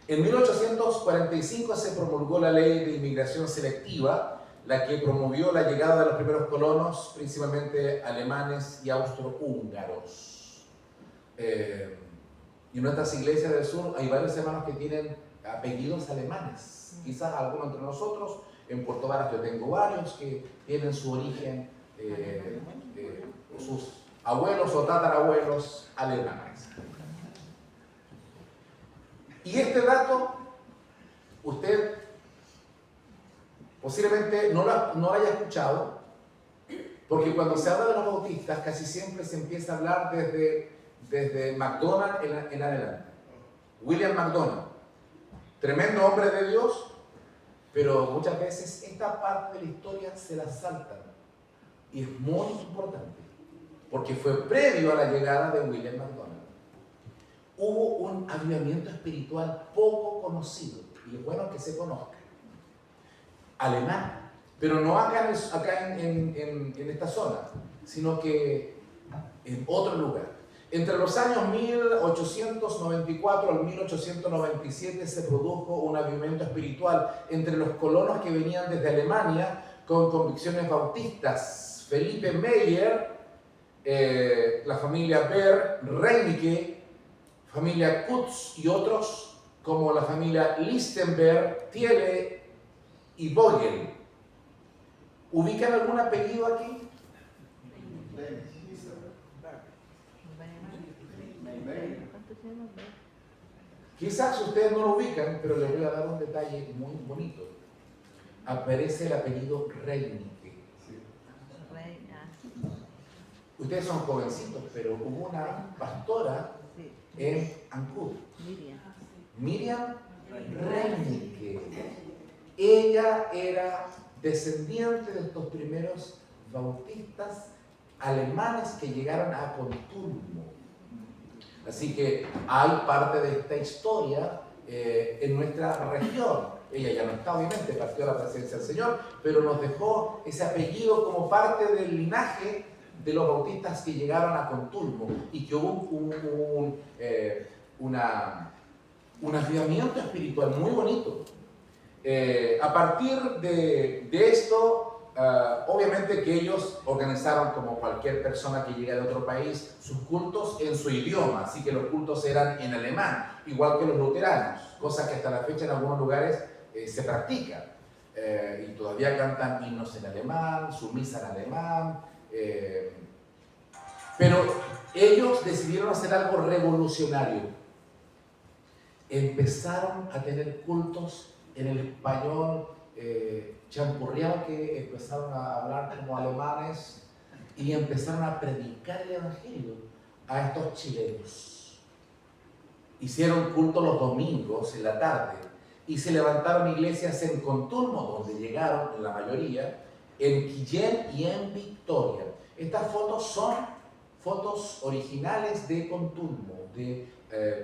En 1845 se promulgó la ley de inmigración selectiva, la que promovió la llegada de los primeros colonos, principalmente alemanes y austrohúngaros. Y en nuestras iglesias del sur hay varios hermanos que tienen apellidos alemanes. Quizás algunos entre nosotros, en Puerto Varas yo tengo varios que tienen su origen, sus abuelos o tatarabuelos alemanes. Y este dato, usted posiblemente no lo haya escuchado, porque cuando se habla de los bautistas casi siempre se empieza a hablar desde MacDonald en adelante. William MacDonald, tremendo hombre de Dios, pero muchas veces esta parte de la historia se la saltan. Y es muy importante, porque fue previo a la llegada de William MacDonald. Hubo un avivamiento espiritual poco conocido, y es bueno que se conozca. Alemán, pero no acá en esta zona, sino que en otro lugar. Entre los años 1894 al 1897 se produjo un avivamiento espiritual entre los colonos que venían desde Alemania con convicciones bautistas. Felipe Meyer, la familia Beer, Reinicke, familia Kutz y otros como la familia Lichtenberg, Thiele y Vogel. ¿Ubican algún apellido aquí? Quizás ustedes no lo ubican, pero les voy a dar un detalle muy bonito. Aparece el apellido Reinicke. Ustedes son jovencitos, pero hubo una pastora en Ancud, Miriam Reinicke. Ella era descendiente de estos primeros bautistas alemanes que llegaron a Contulmo. Así que hay parte de esta historia en nuestra región. Ella ya no está, obviamente, partió a la presencia del Señor, pero nos dejó ese apellido como parte del linaje de los bautistas que llegaron a Contulmo y que hubo un avivamiento espiritual muy bonito. A partir de esto, obviamente que ellos organizaron, como cualquier persona que llega de otro país, sus cultos en su idioma, así que los cultos eran en alemán, igual que los luteranos, cosa que hasta la fecha en algunos lugares se practica. Y todavía cantan himnos en alemán, su misa en alemán, pero ellos decidieron hacer algo revolucionario. Empezaron a tener cultos en el español champurreado, que empezaron a hablar como alemanes y empezaron a predicar el evangelio a estos chilenos. Hicieron culto los domingos en la tarde y se levantaron iglesias en Contulmo, donde llegaron la mayoría, en Quillén y en Victoria. Estas fotos son fotos originales de Contulmo, de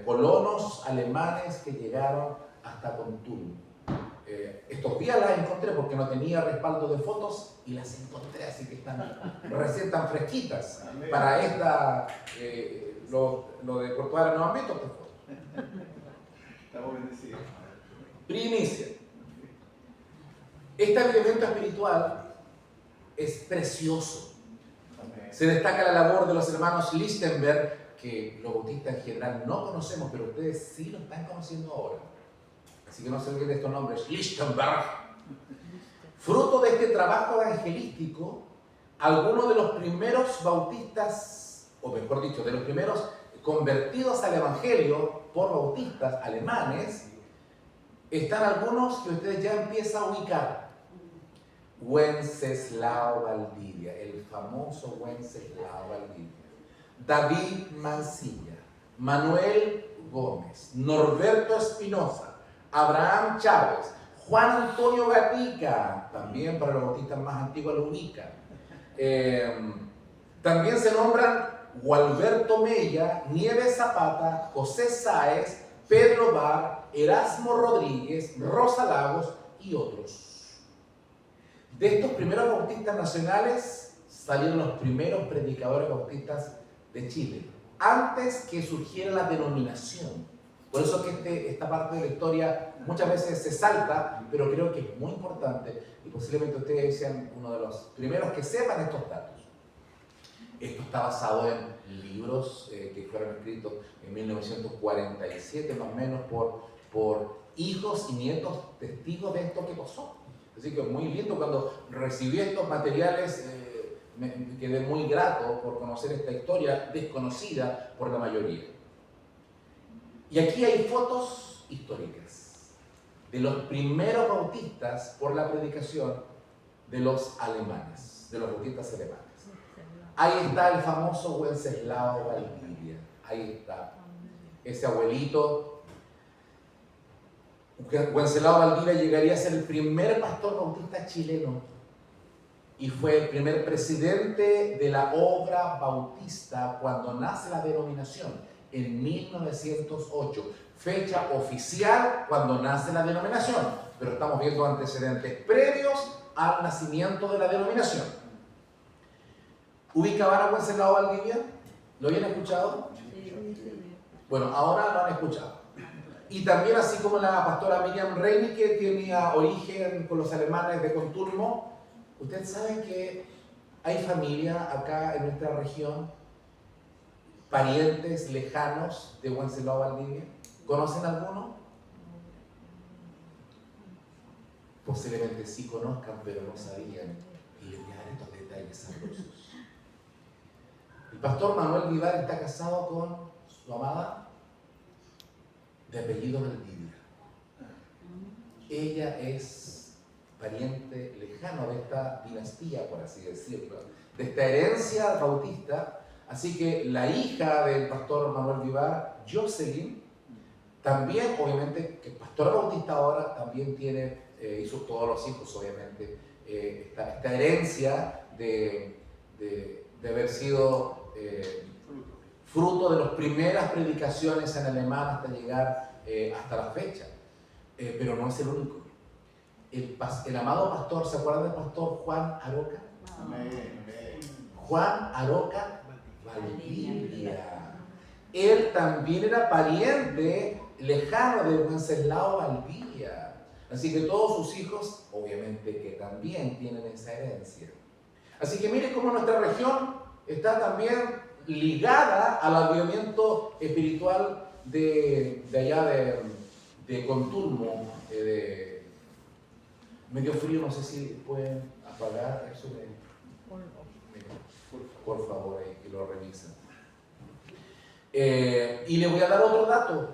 colonos alemanes que llegaron hasta Contulmo. Estos días las encontré porque no tenía respaldo de fotos y las encontré, así que están recién tan fresquitas. Para esta, lo de Puerto Ara no han visto estas fotos. Estamos bendecidos. Primicia. Este avivamiento espiritual es precioso. Se destaca la labor de los hermanos Lichtenberg, que los bautistas en general no conocemos, pero ustedes sí lo están conociendo ahora. Así que no se olviden de estos nombres, Lichtenberg. Fruto de este trabajo evangelístico, algunos de los primeros bautistas, o mejor dicho, de los primeros convertidos al evangelio por bautistas alemanes, están algunos que ustedes ya empiezan a ubicar. Wenceslao Valdivia, el famoso Wenceslao Valdivia, David Mancilla, Manuel Gómez, Norberto Espinosa, Abraham Chávez, Juan Antonio Gatica, también para los bautistas más antiguos lo ubican. También se nombran Gualberto Mella, Nieves Zapata, José Sáez, Pedro Bar, Erasmo Rodríguez, Rosa Lagos y otros. De estos primeros bautistas nacionales salieron los primeros predicadores bautistas de Chile, antes que surgiera la denominación. Por eso que esta parte de la historia muchas veces se salta, pero creo que es muy importante y posiblemente ustedes sean uno de los primeros que sepan estos datos. Esto está basado en libros que fueron escritos en 1947 más o menos por hijos y nietos testigos de esto que pasó. Así que es muy lindo cuando recibí estos materiales, me quedé muy grato por conocer esta historia desconocida por la mayoría. Y aquí hay fotos históricas de los primeros bautistas por la predicación de los alemanes, de los bautistas alemanes. Ahí está el famoso Wenceslao Valdivia, ahí está, ese abuelito. Wenceslao Valdivia llegaría a ser el primer pastor bautista chileno y fue el primer presidente de la obra bautista cuando nace la denominación en 1908, fecha oficial cuando nace la denominación, pero estamos viendo antecedentes previos al nacimiento de la denominación. ¿Ubicaban a Wenceslao Valdivia? ¿Lo habían escuchado? Bueno, ahora lo han escuchado. Y también, así como la pastora Miriam Reini, que tenía origen con los alemanes de Contulmo, ustedes saben que hay familia acá en nuestra región, parientes lejanos de Wenceslao Valdivia. ¿Conocen alguno? Posiblemente sí conozcan, pero no sabían. Y les voy a dar estos detalles sabrosos. El pastor Manuel Vivar está casado con su amada de apellido Valdivia. Ella es pariente lejano de esta dinastía, por así decirlo, de esta herencia bautista. Así que la hija del pastor Manuel Vivar, Jocelyn, también, obviamente, que el pastor bautista ahora también tiene, y todos los hijos, obviamente, esta herencia de haber sido fruto de las primeras predicaciones en alemán hasta llegar hasta la fecha. Pero no es el único. El amado pastor, ¿se acuerdan del pastor Juan Aroca? Amén. Juan Aroca Valdivia. Él también era pariente lejano de Wenceslao Valdivia. Así que todos sus hijos, obviamente, que también tienen esa herencia. Así que miren cómo nuestra región está también ligada al avivamiento espiritual de allá de Contulmo. Medio frío, no sé si pueden apagar eso. Por favor, ahí, que lo revisen. Y les voy a dar otro dato.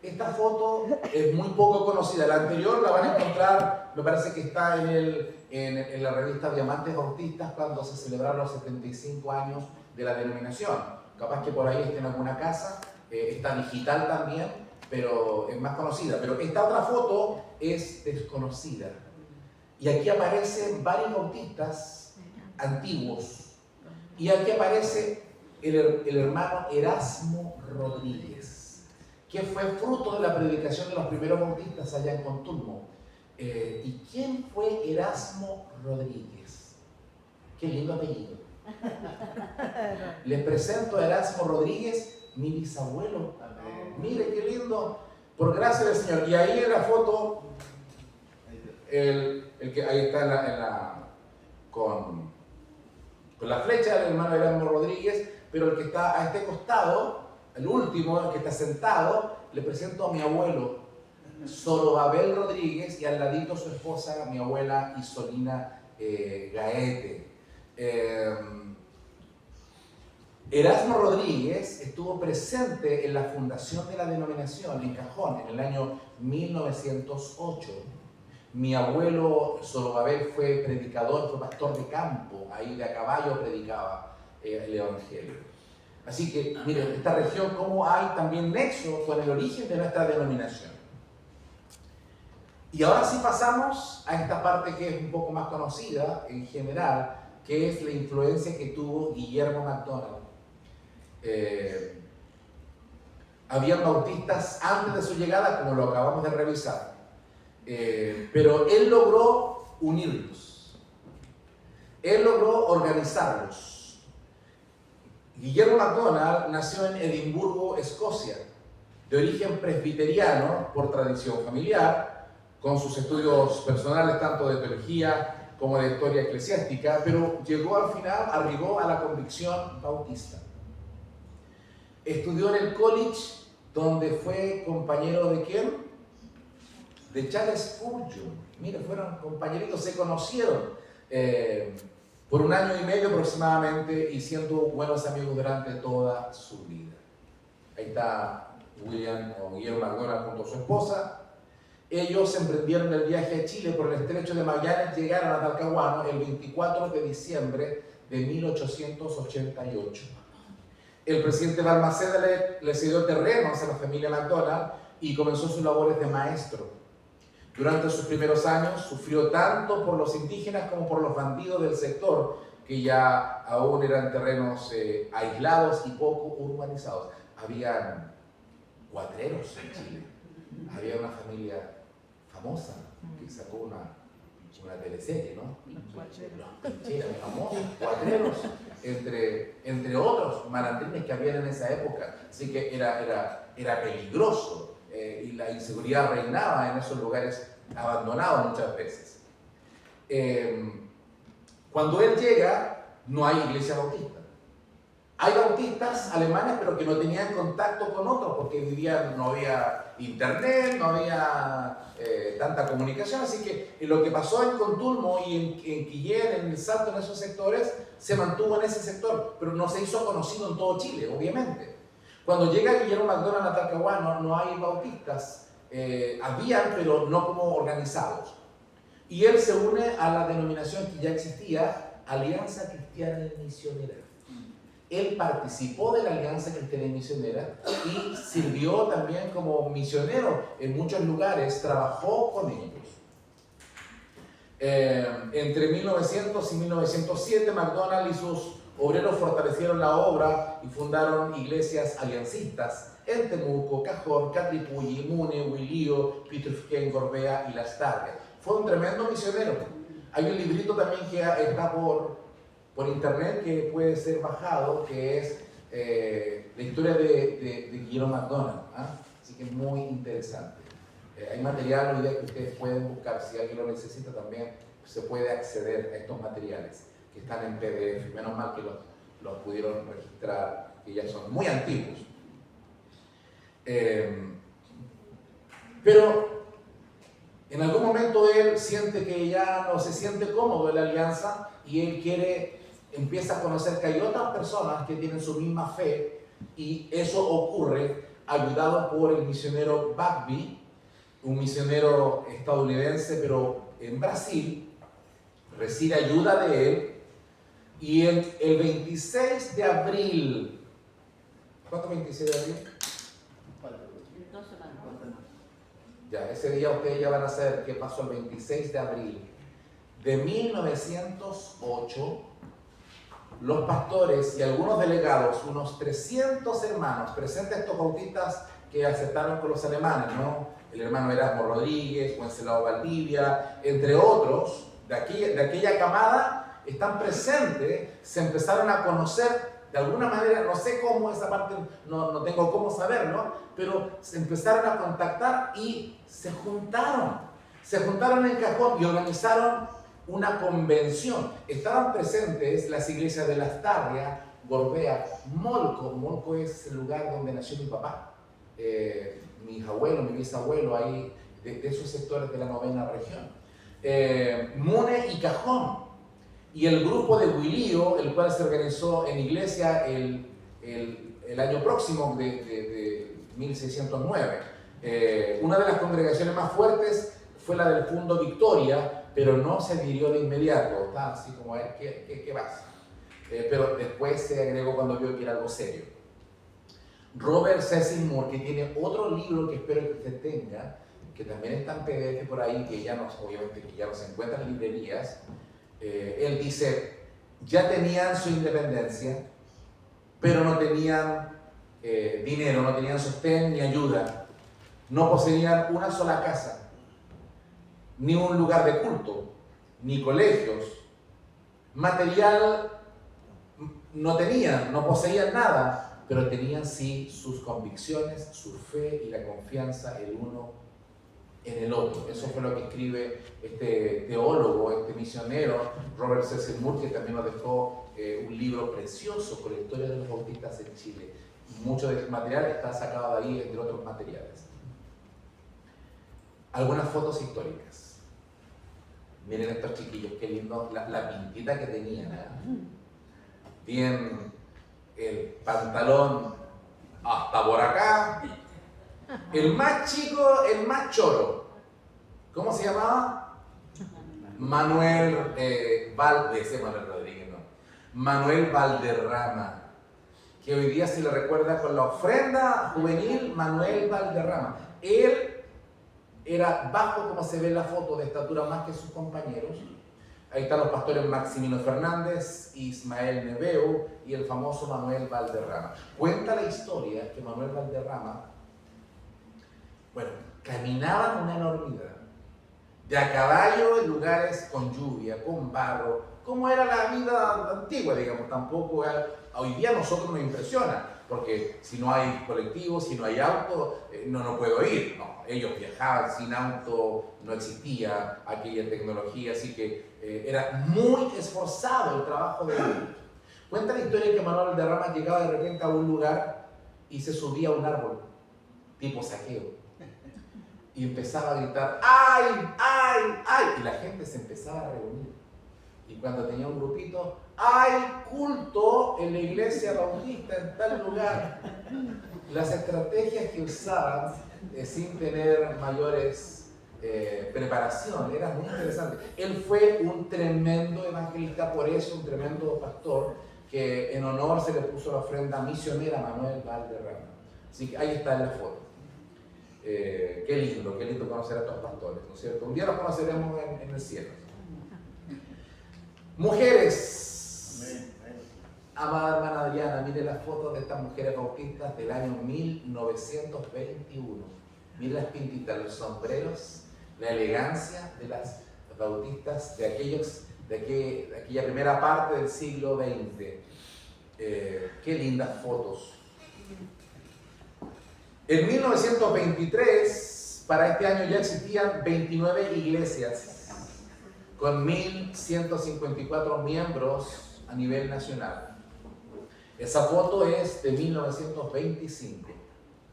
Esta foto es muy poco conocida. La anterior la van a encontrar, me parece que está en la revista Diamantes Bautistas cuando se celebraron los 75 años de la denominación. capaz que por ahí esté en alguna casa, está digital también, pero es más conocida. Pero esta otra foto es desconocida. Y aquí aparecen varios bautistas antiguos. Y aquí aparece el hermano Erasmo Rodríguez, que fue fruto de la predicación de los primeros bautistas allá en Contulmo. ¿Y quién fue Erasmo Rodríguez? Qué lindo apellido. Les presento a Erasmo Rodríguez, mi bisabuelo. Mire qué lindo, por gracia del Señor. Y ahí en la foto, el que ahí está con la flecha del hermano Erasmo Rodríguez, pero el que está a este costado, el último, el que está sentado, le presento a mi abuelo, Zorobabel Rodríguez, y al ladito su esposa, mi abuela Isolina Gaete. Erasmo Rodríguez estuvo presente en la fundación de la denominación en Cajón en el año 1908. Mi abuelo Zorobabel fue predicador, fue pastor de campo, ahí de a caballo predicaba el Evangelio. Así que, miren, esta región, cómo hay también nexo con el origen de nuestra denominación. Y ahora sí pasamos a esta parte que es un poco más conocida en general, que es la influencia que tuvo Guillermo MacDonald. Habían bautistas antes de su llegada, como lo acabamos de revisar, pero él logró unirlos, él logró organizarlos. Guillermo MacDonald nació en Edimburgo, Escocia, de origen presbiteriano por tradición familiar, con sus estudios personales tanto de teología como de historia eclesiástica, pero llegó al final, arribó a la convicción bautista. Estudió en el college, donde fue compañero de ¿quién? De Charles Spurgeon. Mira, fueron compañeritos, se conocieron por 1 año y medio aproximadamente y siendo buenos amigos durante toda su vida. Ahí está Guillermo MacDonald junto a su esposa. Ellos emprendieron el viaje a Chile por el estrecho de Magallanes, llegaron a Talcahuano el 24 de diciembre de 1888. El presidente Balmaceda le cedió terrenos a la familia MacDonald y comenzó sus labores de maestro. Durante sus primeros años sufrió tanto por los indígenas como por los bandidos del sector, que ya aún eran terrenos aislados y poco urbanizados. Habían cuatreros en Chile. Había una familia famosa que sacó una teleserie, ¿no? Los Pincheras, famosos, cuatreros, entre otros malandrines que habían en esa época. Así que era peligroso y la inseguridad reinaba en esos lugares abandonados muchas veces. Cuando él llega, no hay iglesia bautista. Hay bautistas alemanes, pero que no tenían contacto con otros porque vivían, no había internet, no había tanta comunicación. Así que lo que pasó en Contulmo y en Quillén, en El Salto, en esos sectores, se mantuvo en ese sector, pero no se hizo conocido en todo Chile, obviamente. Cuando llega Guillermo MacDonald a Talcahuano, no hay bautistas. Habían, pero no como organizados. Y él se une a la denominación que ya existía, Alianza Cristiana y Misionera. Él participó de la Alianza Cristiana y Misionera y sirvió también como misionero en muchos lugares, trabajó con ellos. Entre 1900 y 1907, MacDonald y sus obreros fortalecieron la obra y fundaron iglesias aliancistas en Temuco, Cajón, Catripulli, Mune, Huilío, Pitrufquén, Gorbea y Las Targas. Fue un tremendo misionero. Hay un librito también que está por internet que puede ser bajado, que es la historia de Guillermo MacDonald. Así que es muy interesante. Hay material hoy día que ustedes pueden buscar, si alguien lo necesita también se puede acceder a estos materiales que están en PDF. Menos mal que los pudieron registrar, que ya son muy antiguos. Pero en algún momento él siente que ya no se siente cómodo en la alianza y él empieza a conocer que hay otras personas que tienen su misma fe, y eso ocurre ayudado por el misionero Bagby, un misionero estadounidense, pero en Brasil, recibe ayuda de él, y el 26 de abril ¿Cuándo 26 de abril? Dos semanas. Ya, ese día ustedes ya van a saber qué pasó el 26 de abril de 1908. Los pastores y algunos delegados, unos 300 hermanos, presentes estos bautistas que aceptaron con los alemanes, ¿no? El hermano Erasmo Rodríguez, Wenceslao Valdivia, entre otros, de aquella camada, están presentes, se empezaron a conocer de alguna manera, no sé cómo, esa parte no tengo cómo saberlo, pero se empezaron a contactar y se juntaron en Cajón y organizaron una convención. Estaban presentes las iglesias de Lastarria, Gorbea, Molco. Molco es el lugar donde nació mi papá, mi abuelo, mi bisabuelo, ahí de esos sectores de la 9ª región. Mune y Cajón. Y el grupo de Huilío, el cual se organizó en iglesia el año próximo de 1609. Una de las congregaciones más fuertes fue la del Fundo Victoria, pero no se adhirió de inmediato. Estaba así como, a ver, ¿qué pasa? Pero después se agregó cuando vio que era algo serio. Robert Cecil Moore, que tiene otro libro que espero que usted tenga, que también está en PDF por ahí, que ya obviamente que ya no se encuentra en librerías. Él dice, ya tenían su independencia, pero no tenían dinero, no tenían sostén ni ayuda, no poseían una sola casa, ni un lugar de culto, ni colegios, material no tenían, no poseían nada, pero tenían sí sus convicciones, su fe y la confianza el uno en el otro. Eso fue lo que escribe este teólogo, este misionero, Robert Cecil Moore, que también nos dejó un libro precioso con la historia de los bautistas en Chile. Mucho de este material está sacado de ahí, entre otros materiales. Algunas fotos históricas. Miren estos chiquillos, qué lindo, la pintita que tenían, ¿eh? Bien, el pantalón hasta por acá. El más chico, el más choro. ¿Cómo se llamaba? Manuel Manuel Rodríguez, no. Manuel Valderrama, que hoy día se le recuerda con la ofrenda juvenil Manuel Valderrama. Él era bajo, como se ve en la foto, de estatura más que sus compañeros. Ahí están los pastores Maximino Fernández, Ismael Neveu y el famoso Manuel Valderrama. Cuenta la historia que Manuel Valderrama, bueno, caminaba con una enormidad, de a caballo en lugares con lluvia, con barro, como era la vida antigua, digamos. Tampoco hoy día a nosotros nos impresiona, porque si no hay colectivo, si no hay auto, no puedo ir. No, ellos viajaban sin auto, no existía aquella tecnología, así que era muy esforzado el trabajo de ellos. Cuenta la historia que Manuel Valderrama llegaba de repente a un lugar y se subía a un árbol, tipo Saqueo. Y empezaba a gritar, ¡ay, ay, ay! Y la gente se empezaba a reunir. Y cuando tenía un grupito, ¡hay culto en la iglesia bautista en tal lugar! Las estrategias que usaban sin tener mayores preparación, era muy interesante. Él fue un tremendo evangelista, por eso un tremendo pastor, que en honor se le puso la ofrenda misionera a Manuel Valderrama. Así que ahí está en la foto. Qué lindo conocer a estos pastores, ¿no es cierto? Un día los conoceremos en el cielo. Mujeres, amada hermana Adriana, mire las fotos de estas mujeres bautistas del año 1921. Mire las pintitas, los sombreros, la elegancia de las bautistas de aquella primera parte del siglo XX. Qué lindas fotos. En 1923, para este año ya existían 29 iglesias con 1.154 miembros a nivel nacional. Esa foto es de 1925.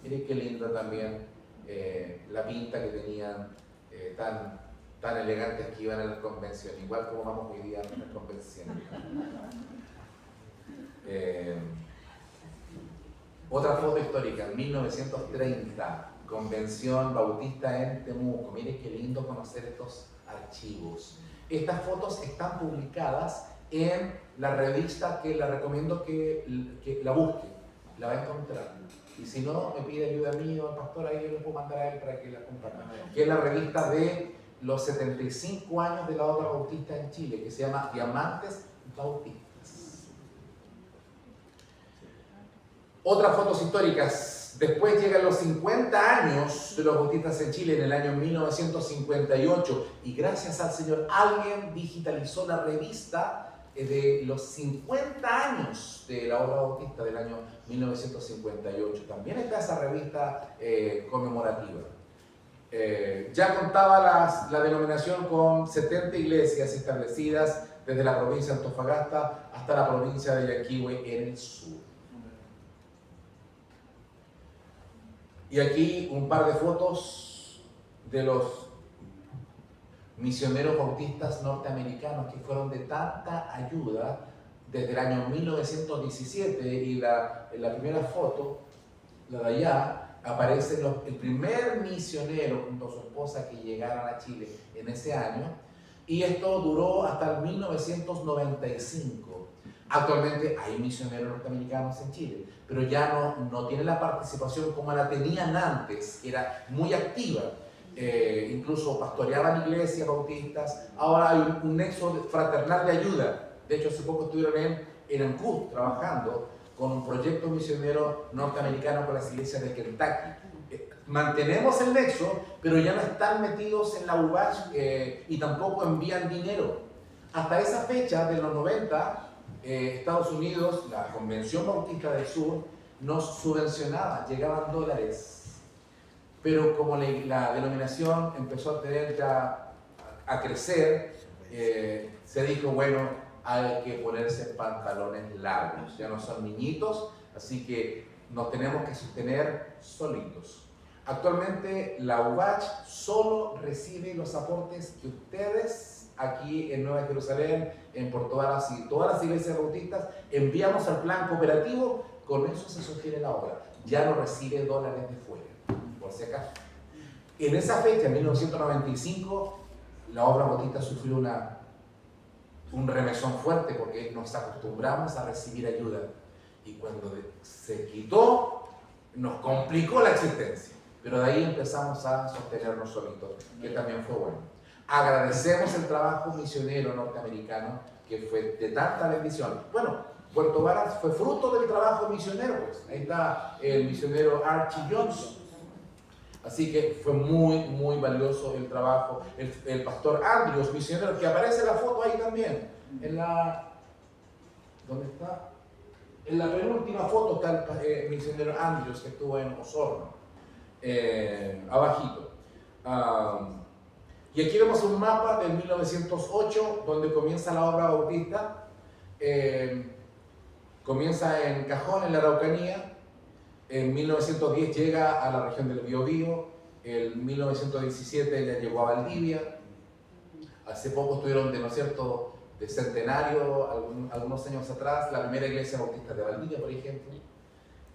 Miren qué linda también la pinta que tenían, tan elegantes que iban a las convenciones, igual como vamos hoy día a nuestras convenciones. Otra foto histórica, 1930, Convención Bautista en Temuco. Miren qué lindo conocer estos archivos. Estas fotos están publicadas en la revista, que la recomiendo que la busquen. la va a encontrar. Y si no, me pide ayuda a mí o al pastor, ahí yo le puedo mandar a él para que la comparta. Que es la revista de los 75 años de la obra bautista en Chile, que se llama Diamantes Bautistas. Otras fotos históricas. Después llegan los 50 años de los bautistas en Chile en el año 1958 y gracias al Señor alguien digitalizó la revista de los 50 años de la obra bautista del año 1958. También está esa revista conmemorativa. Ya contaba la denominación con 70 iglesias establecidas desde la provincia de Antofagasta hasta la provincia de Yanquihue en el sur. Y aquí un par de fotos de los misioneros bautistas norteamericanos que fueron de tanta ayuda desde el año 1917 y en la primera foto, la de allá, aparece el primer misionero junto a su esposa que llegaron a Chile en ese año y esto duró hasta el 1995. Actualmente hay misioneros norteamericanos en Chile, pero ya no tienen la participación como la tenían antes, era muy activa. Incluso pastoreaban iglesias bautistas. Ahora hay un nexo fraternal de ayuda. De hecho, hace poco estuvieron en Ancud trabajando con un proyecto misionero norteamericano con las iglesias de Kentucky. Mantenemos el nexo, pero ya no están metidos en la UBACH y tampoco envían dinero. Hasta esa fecha de los 90, Estados Unidos, la Convención Bautista del Sur, nos subvencionaba, llegaban dólares. Pero como la denominación empezó a crecer, se dijo, bueno, hay que ponerse pantalones largos. Ya no son niñitos, así que nos tenemos que sostener solitos. Actualmente la UBACH solo recibe los aportes que ustedes aquí en Nueva Jerusalén, en Puerto Varas y todas las iglesias bautistas enviamos al plan cooperativo, con eso se sostiene la obra. Ya no recibe dólares de fuera, por si acaso. En esa fecha, en 1995, la obra bautista sufrió un remesón fuerte porque nos acostumbramos a recibir ayuda y cuando se quitó, nos complicó la existencia. Pero de ahí empezamos a sostenernos solitos, que también fue bueno. Agradecemos el trabajo misionero norteamericano que fue de tanta bendición. Bueno, Puerto Varas fue fruto del trabajo misionero, pues. Ahí está el misionero Archie Jones. Así que fue muy, muy valioso el trabajo. El pastor Andrews, misionero, que aparece en la foto ahí también. ¿Dónde está? En la penúltima foto está el misionero Andrews que estuvo en Osorno. Abajito. Y aquí vemos un mapa del 1908 donde comienza la obra bautista. Comienza en Cajón, en la Araucanía. En 1910 llega a la región del Biobío. En 1917 ya llegó a Valdivia. Hace poco estuvieron, ¿no es cierto?, de centenario, algunos años atrás, la primera iglesia bautista de Valdivia, por ejemplo.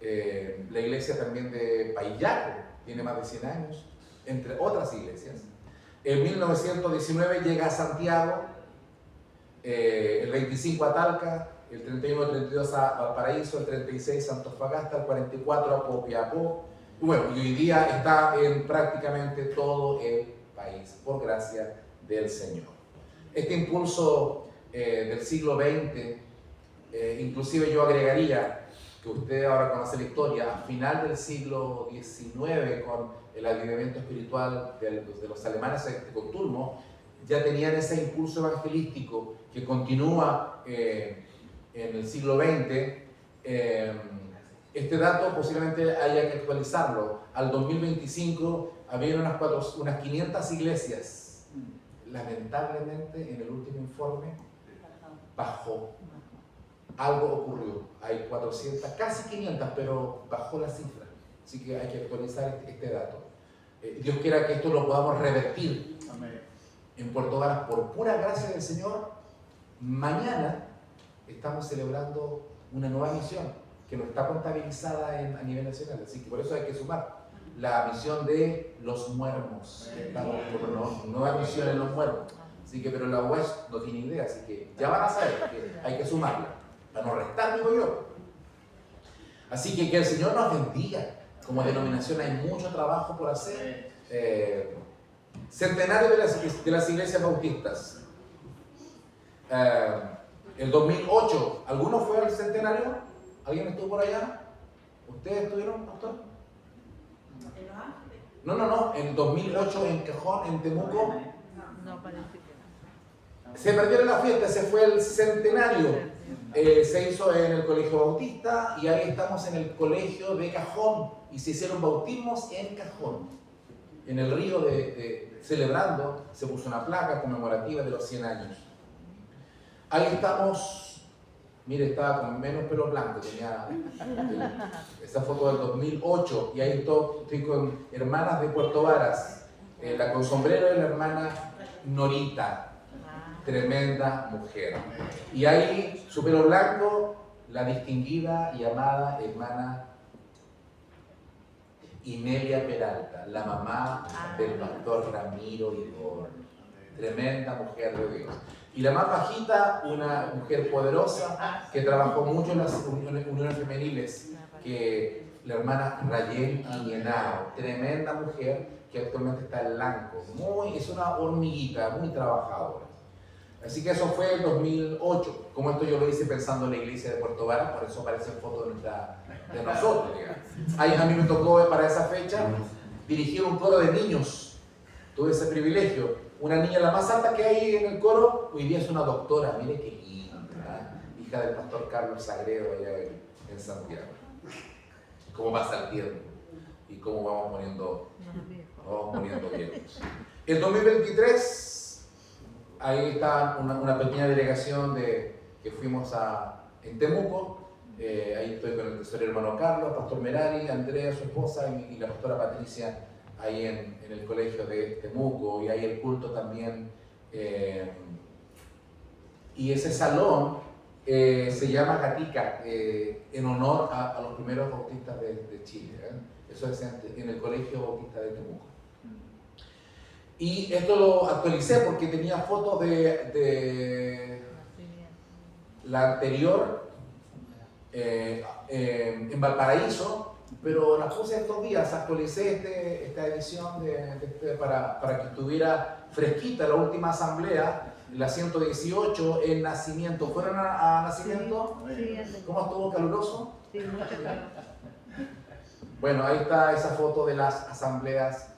La iglesia también de Paillaco tiene más de 100 años, entre otras iglesias. En 1919 llega a Santiago, el 25 a Talca, el 31-32 a Valparaíso, el 36 a Antofagasta, el 44 a Copiapó. Y bueno, y hoy día está en prácticamente todo el país, por gracia del Señor. Este impulso del siglo XX, inclusive yo agregaría, que usted ahora conoce la historia, a final del siglo XIX, con el avivamiento espiritual de los alemanes de Cocturmo, ya tenían ese impulso evangelístico que continúa en el siglo XX. Este dato posiblemente haya que actualizarlo. Al 2025 había unas 500 iglesias. Lamentablemente, en el último informe, bajó. Algo ocurrió, hay 400, casi 500, pero bajó la cifra. Así que hay que actualizar este dato. Dios quiera que esto lo podamos revertir. Amén. En Puerto Varas, por pura gracia del Señor, mañana estamos celebrando una nueva misión que no está contabilizada a nivel nacional. Así que por eso hay que sumar la misión de los muermos. Estamos por una nueva misión en los muermos. Así que, pero la UES no tiene idea, así que ya van a saber que hay que sumarla. Para no restar, digo yo. Así que el Señor nos bendiga. Como denominación hay mucho trabajo por hacer. Centenario de las iglesias bautistas. El 2008, ¿alguno fue al centenario? ¿Alguien estuvo por allá? ¿Ustedes estuvieron, pastor? ¿En Los Ángeles? No, en 2008 en Cajón, en Temuco. No, parece que no. Se perdieron la fiesta, ese fue el centenario. Se hizo en el Colegio Bautista y ahí estamos en el Colegio de Cajón y se hicieron bautismos en Cajón. En el río celebrando, se puso una placa conmemorativa de los 100 años. Ahí estamos, mire, estaba con menos pelo blanco, tenía esa foto del 2008 y ahí estoy con hermanas de Puerto Varas, la con sombrero es la hermana Norita, tremenda mujer. Y ahí, su pelo blanco, la distinguida y amada hermana Inelia Peralta, la mamá del pastor Ramiro Igor. Tremenda mujer de Dios. Y la más bajita, una mujer poderosa que trabajó mucho en las uniones femeniles, que la hermana Rayel Quiñenao, tremenda mujer que actualmente está en Lanco. Es una hormiguita, muy trabajadora. Así que eso fue el 2008. Como esto yo lo hice pensando en la iglesia de Puerto Varas, por eso aparecen fotos de nosotros. Ahí a mí me tocó para esa fecha dirigir un coro de niños. Tuve ese privilegio. Una niña la más alta que hay en el coro, hoy día es una doctora, mire qué linda, hija del pastor Carlos Sagredo allá en Santiago. Cómo pasa el tiempo y cómo vamos poniendo viejos. El 2023, ahí está una pequeña delegación que fuimos en Temuco. Ahí estoy con el tesorero hermano Carlos, pastor Merari, Andrea, su esposa, y la pastora Patricia, ahí en el colegio de Temuco, y ahí el culto también. Y ese salón se llama Gatica, en honor a los primeros bautistas de Chile. Eso es en el colegio bautista de Temuco. Y esto lo actualicé porque tenía fotos de la anterior en Valparaíso, pero las puse estos días, actualicé esta edición para que estuviera fresquita. La última asamblea, la 118, el Nacimiento. ¿Fueron a Nacimiento? Sí, ¿Cómo estuvo? ¿Caluroso? sí, mucho calor. Bueno, ahí está esa foto de las asambleas.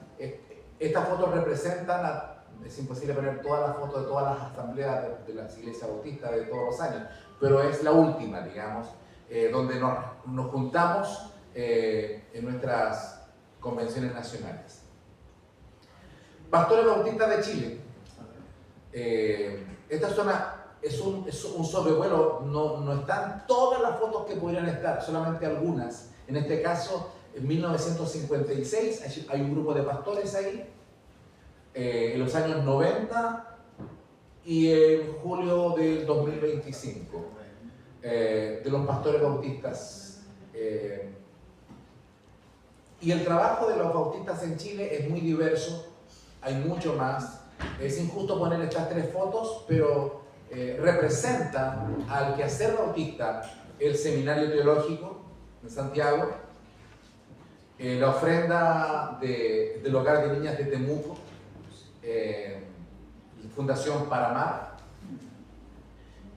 Estas fotos representan, es imposible poner todas las fotos de todas las asambleas de las iglesias bautistas de todos los años, pero es la última, digamos, donde nos juntamos en nuestras convenciones nacionales. Pastores Bautistas de Chile. Esta zona es un sobrevuelo, no están todas las fotos que podrían estar, solamente algunas. En este caso, en 1956 hay un grupo de pastores ahí, en los años 90 y en julio del 2025, de los pastores bautistas. Y el trabajo de los bautistas en Chile es muy diverso, hay mucho más. Es injusto poner estas tres fotos, pero representa al quehacer bautista el seminario teológico en Santiago, la ofrenda del hogar de niñas de Temuco, Fundación Paramar,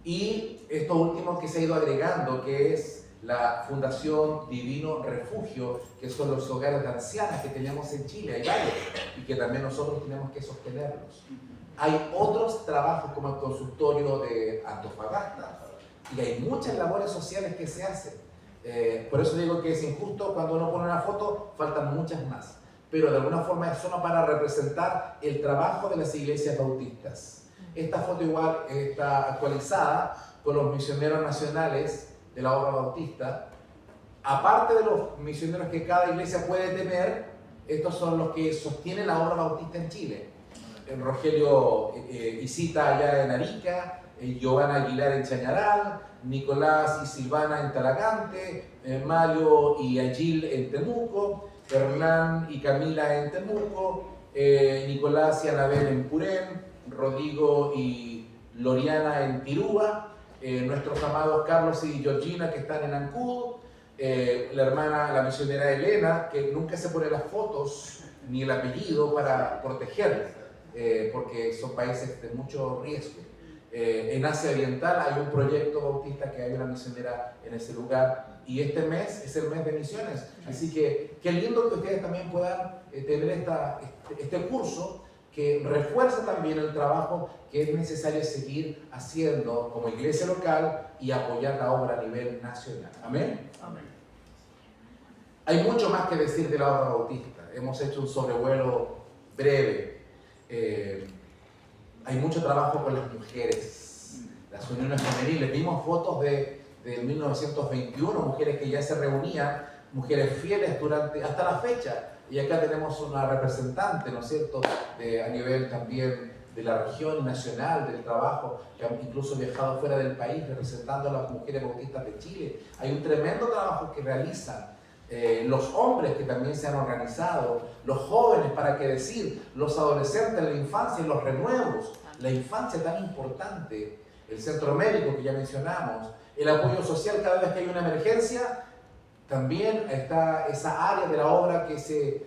y esto último que se ha ido agregando, que es la Fundación Divino Refugio, que son los hogares de ancianas que tenemos en Chile, hay varios, y que también nosotros tenemos que sostenerlos. Hay otros trabajos como el consultorio de Antofagasta, y hay muchas labores sociales que se hacen. Por eso digo que es injusto, cuando uno pone una foto, faltan muchas más. Pero de alguna forma es solo para representar el trabajo de las iglesias bautistas. Esta foto igual está actualizada con los misioneros nacionales de la obra bautista. Aparte de los misioneros que cada iglesia puede tener, estos son los que sostienen la obra bautista en Chile. Rogelio Isita allá en Arica, Giovanna Aguilar en Chañaral, Nicolás y Silvana en Talagante, Mario y Agil en Temuco, Hernán y Camila en Temuco, Nicolás y Anabel en Purén, Rodrigo y Loriana en Tirúa, nuestros amados Carlos y Georgina que están en Ancud, la misionera Elena, que nunca se pone las fotos ni el apellido para protegerla, porque son países de mucho riesgo. En Asia Oriental hay un proyecto bautista que hay una misionera en ese lugar y este mes es el mes de misiones. Así que qué lindo que ustedes también puedan tener este curso que refuerza también el trabajo que es necesario seguir haciendo como iglesia local y apoyar la obra a nivel nacional. Amén. Amén. Hay mucho más que decir de la obra bautista. Hemos hecho un sobrevuelo breve. Hay mucho trabajo con las mujeres, las uniones femeniles. Vimos fotos de 1921, mujeres que ya se reunían, mujeres fieles hasta la fecha. Y acá tenemos una representante, ¿no es cierto?, a nivel también de la región nacional, del trabajo, que ha incluso viajado fuera del país representando a las mujeres bautistas de Chile. Hay un tremendo trabajo que realizan los hombres que también se han organizado, los jóvenes, para qué decir, los adolescentes, la infancia y los renuevos, la infancia tan importante, el centro médico que ya mencionamos, el apoyo social cada vez que hay una emergencia. También está esa área de la obra que se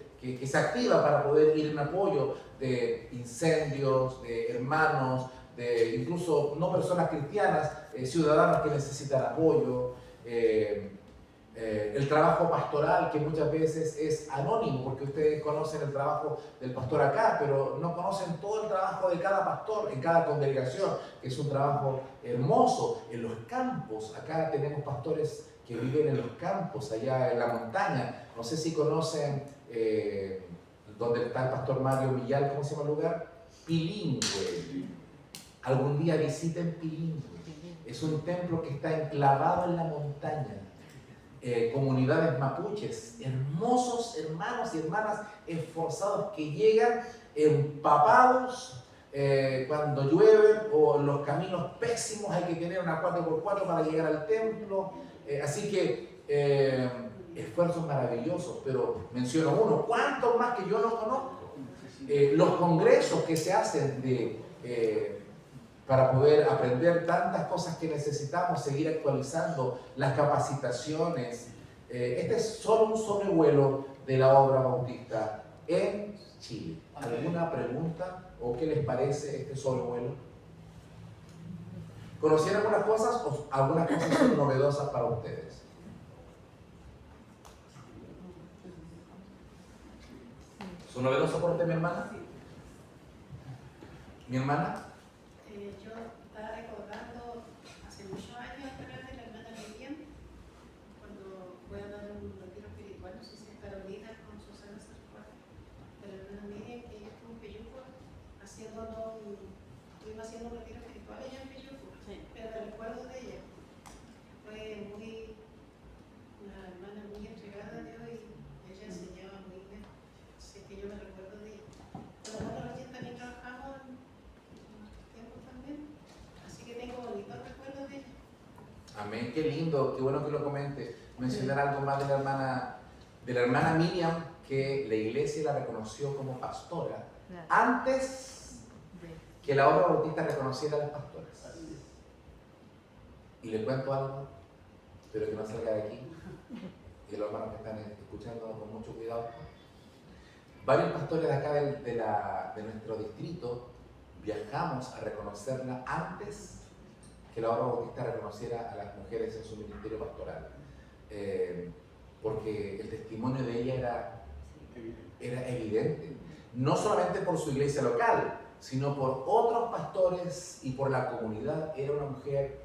activa para poder ir en apoyo de incendios, de hermanos, de incluso no personas cristianas, ciudadanos que necesitan apoyo. El trabajo pastoral, que muchas veces es anónimo, porque ustedes conocen el trabajo del pastor acá, pero no conocen todo el trabajo de cada pastor en cada congregación, que es un trabajo hermoso. En los campos, acá tenemos pastores que viven en los campos, allá en la montaña. No sé si conocen donde está el pastor Mario Millán, ¿cómo se llama el lugar? Pilingüe. Algún día visiten Pilingüe. Es un templo que está enclavado en la montaña. Comunidades mapuches, hermosos hermanos y hermanas esforzados que llegan empapados cuando llueve o en los caminos pésimos hay que tener una 4x4 para llegar al templo. Así que esfuerzos maravillosos, pero menciono uno, ¿cuántos más que yo no conozco? Los congresos que se hacen para poder aprender tantas cosas que necesitamos, seguir actualizando las capacitaciones. Este es solo un sobrevuelo de la obra bautista en Chile. ¿Alguna pregunta o qué les parece este sobrevuelo? ¿Conocían algunas cosas o algunas cosas son novedosas para ustedes? ¿Son novedosas por usted, mi hermana? ¿Mi hermana? Yo estaba recordando hace muchos años atrás de la hermana Miriam, cuando fue a dar un retiro espiritual, no sé si es Carolina con Susana Sarcuá, de la hermana Miriam, que ella estuvo en Peyuco estuvimos haciendo un retiro espiritual allá en Peyuco, pero el recuerdo de ella fue una hermana muy entregada a Dios y ella enseñaba muy bien, así que yo me recuerdo de ella. Pero bueno, nosotros también trabajamos también, así que tengo bonitos recuerdos de ella. Amén, qué lindo, qué bueno que lo comente. Mencionar algo más de la hermana Miriam, que la iglesia la reconoció como pastora antes que la obra bautista reconociera a las pastoras. Y le cuento algo, espero que no salga de aquí, y los hermanos que están escuchando con mucho cuidado. Varios pastores de acá de nuestro distrito viajamos a reconocerla antes que la obra bautista reconociera a las mujeres en su ministerio pastoral, porque el testimonio de ella era evidente, no solamente por su iglesia local, sino por otros pastores y por la comunidad. Era una mujer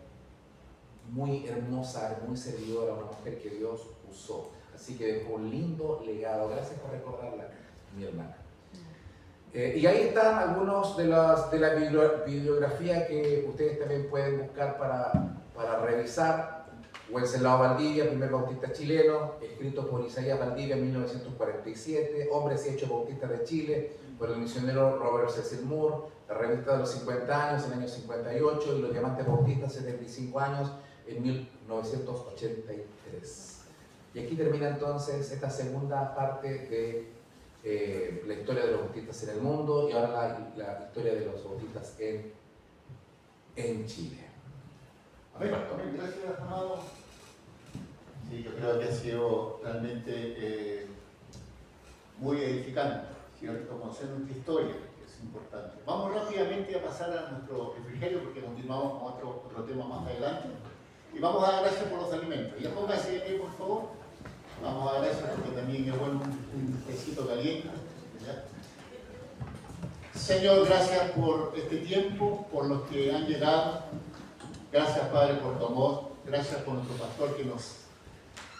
muy hermosa, muy servidora, una mujer que Dios usó, así que dejó un lindo legado. Gracias por recordarla, mi hermana. Y ahí están algunos de la bibliografía que ustedes también pueden buscar para revisar. Wenceslao Valdivia, primer bautista chileno, escrito por Isaías Valdivia en 1947, Hombres y Hechos Bautistas de Chile, por el misionero Robert Cecil Moore, la revista de los 50 años en el año 58 y los Diamantes Bautistas 75 años en 1983. Y aquí termina entonces esta segunda parte de la historia de los bautistas en el mundo y ahora la historia de los bautistas en Chile. Amén, amén, gracias, amado. Sí, Sí, yo creo que ha sido realmente muy edificante, ¿cierto? Conocer nuestra historia, que es importante. Vamos rápidamente a pasar a nuestro refrigerio porque continuamos con otro tema más adelante. Y vamos a dar gracias por los alimentos. Ya póngase de pie, por favor. Vamos a dar gracias porque también es bueno un tecito caliente, ¿ya? Señor, gracias por este tiempo, por los que han llegado. Gracias, Padre, por tu amor. Gracias por nuestro pastor que nos,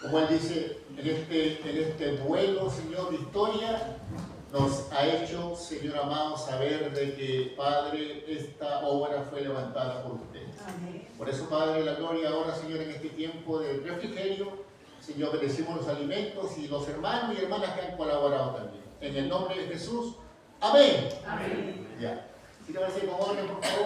como él dice, en este vuelo, Señor, de historia, nos ha hecho, Señor amado, saber de que, Padre, esta obra fue levantada por usted. Amén. Por eso, Padre, la gloria ahora, Señor, en este tiempo de refrigerio, Señor, bendecimos los alimentos y los hermanos y hermanas que han colaborado también. En el nombre de Jesús. Amén. Amén. Ya. Si te parece, como orden, por favor.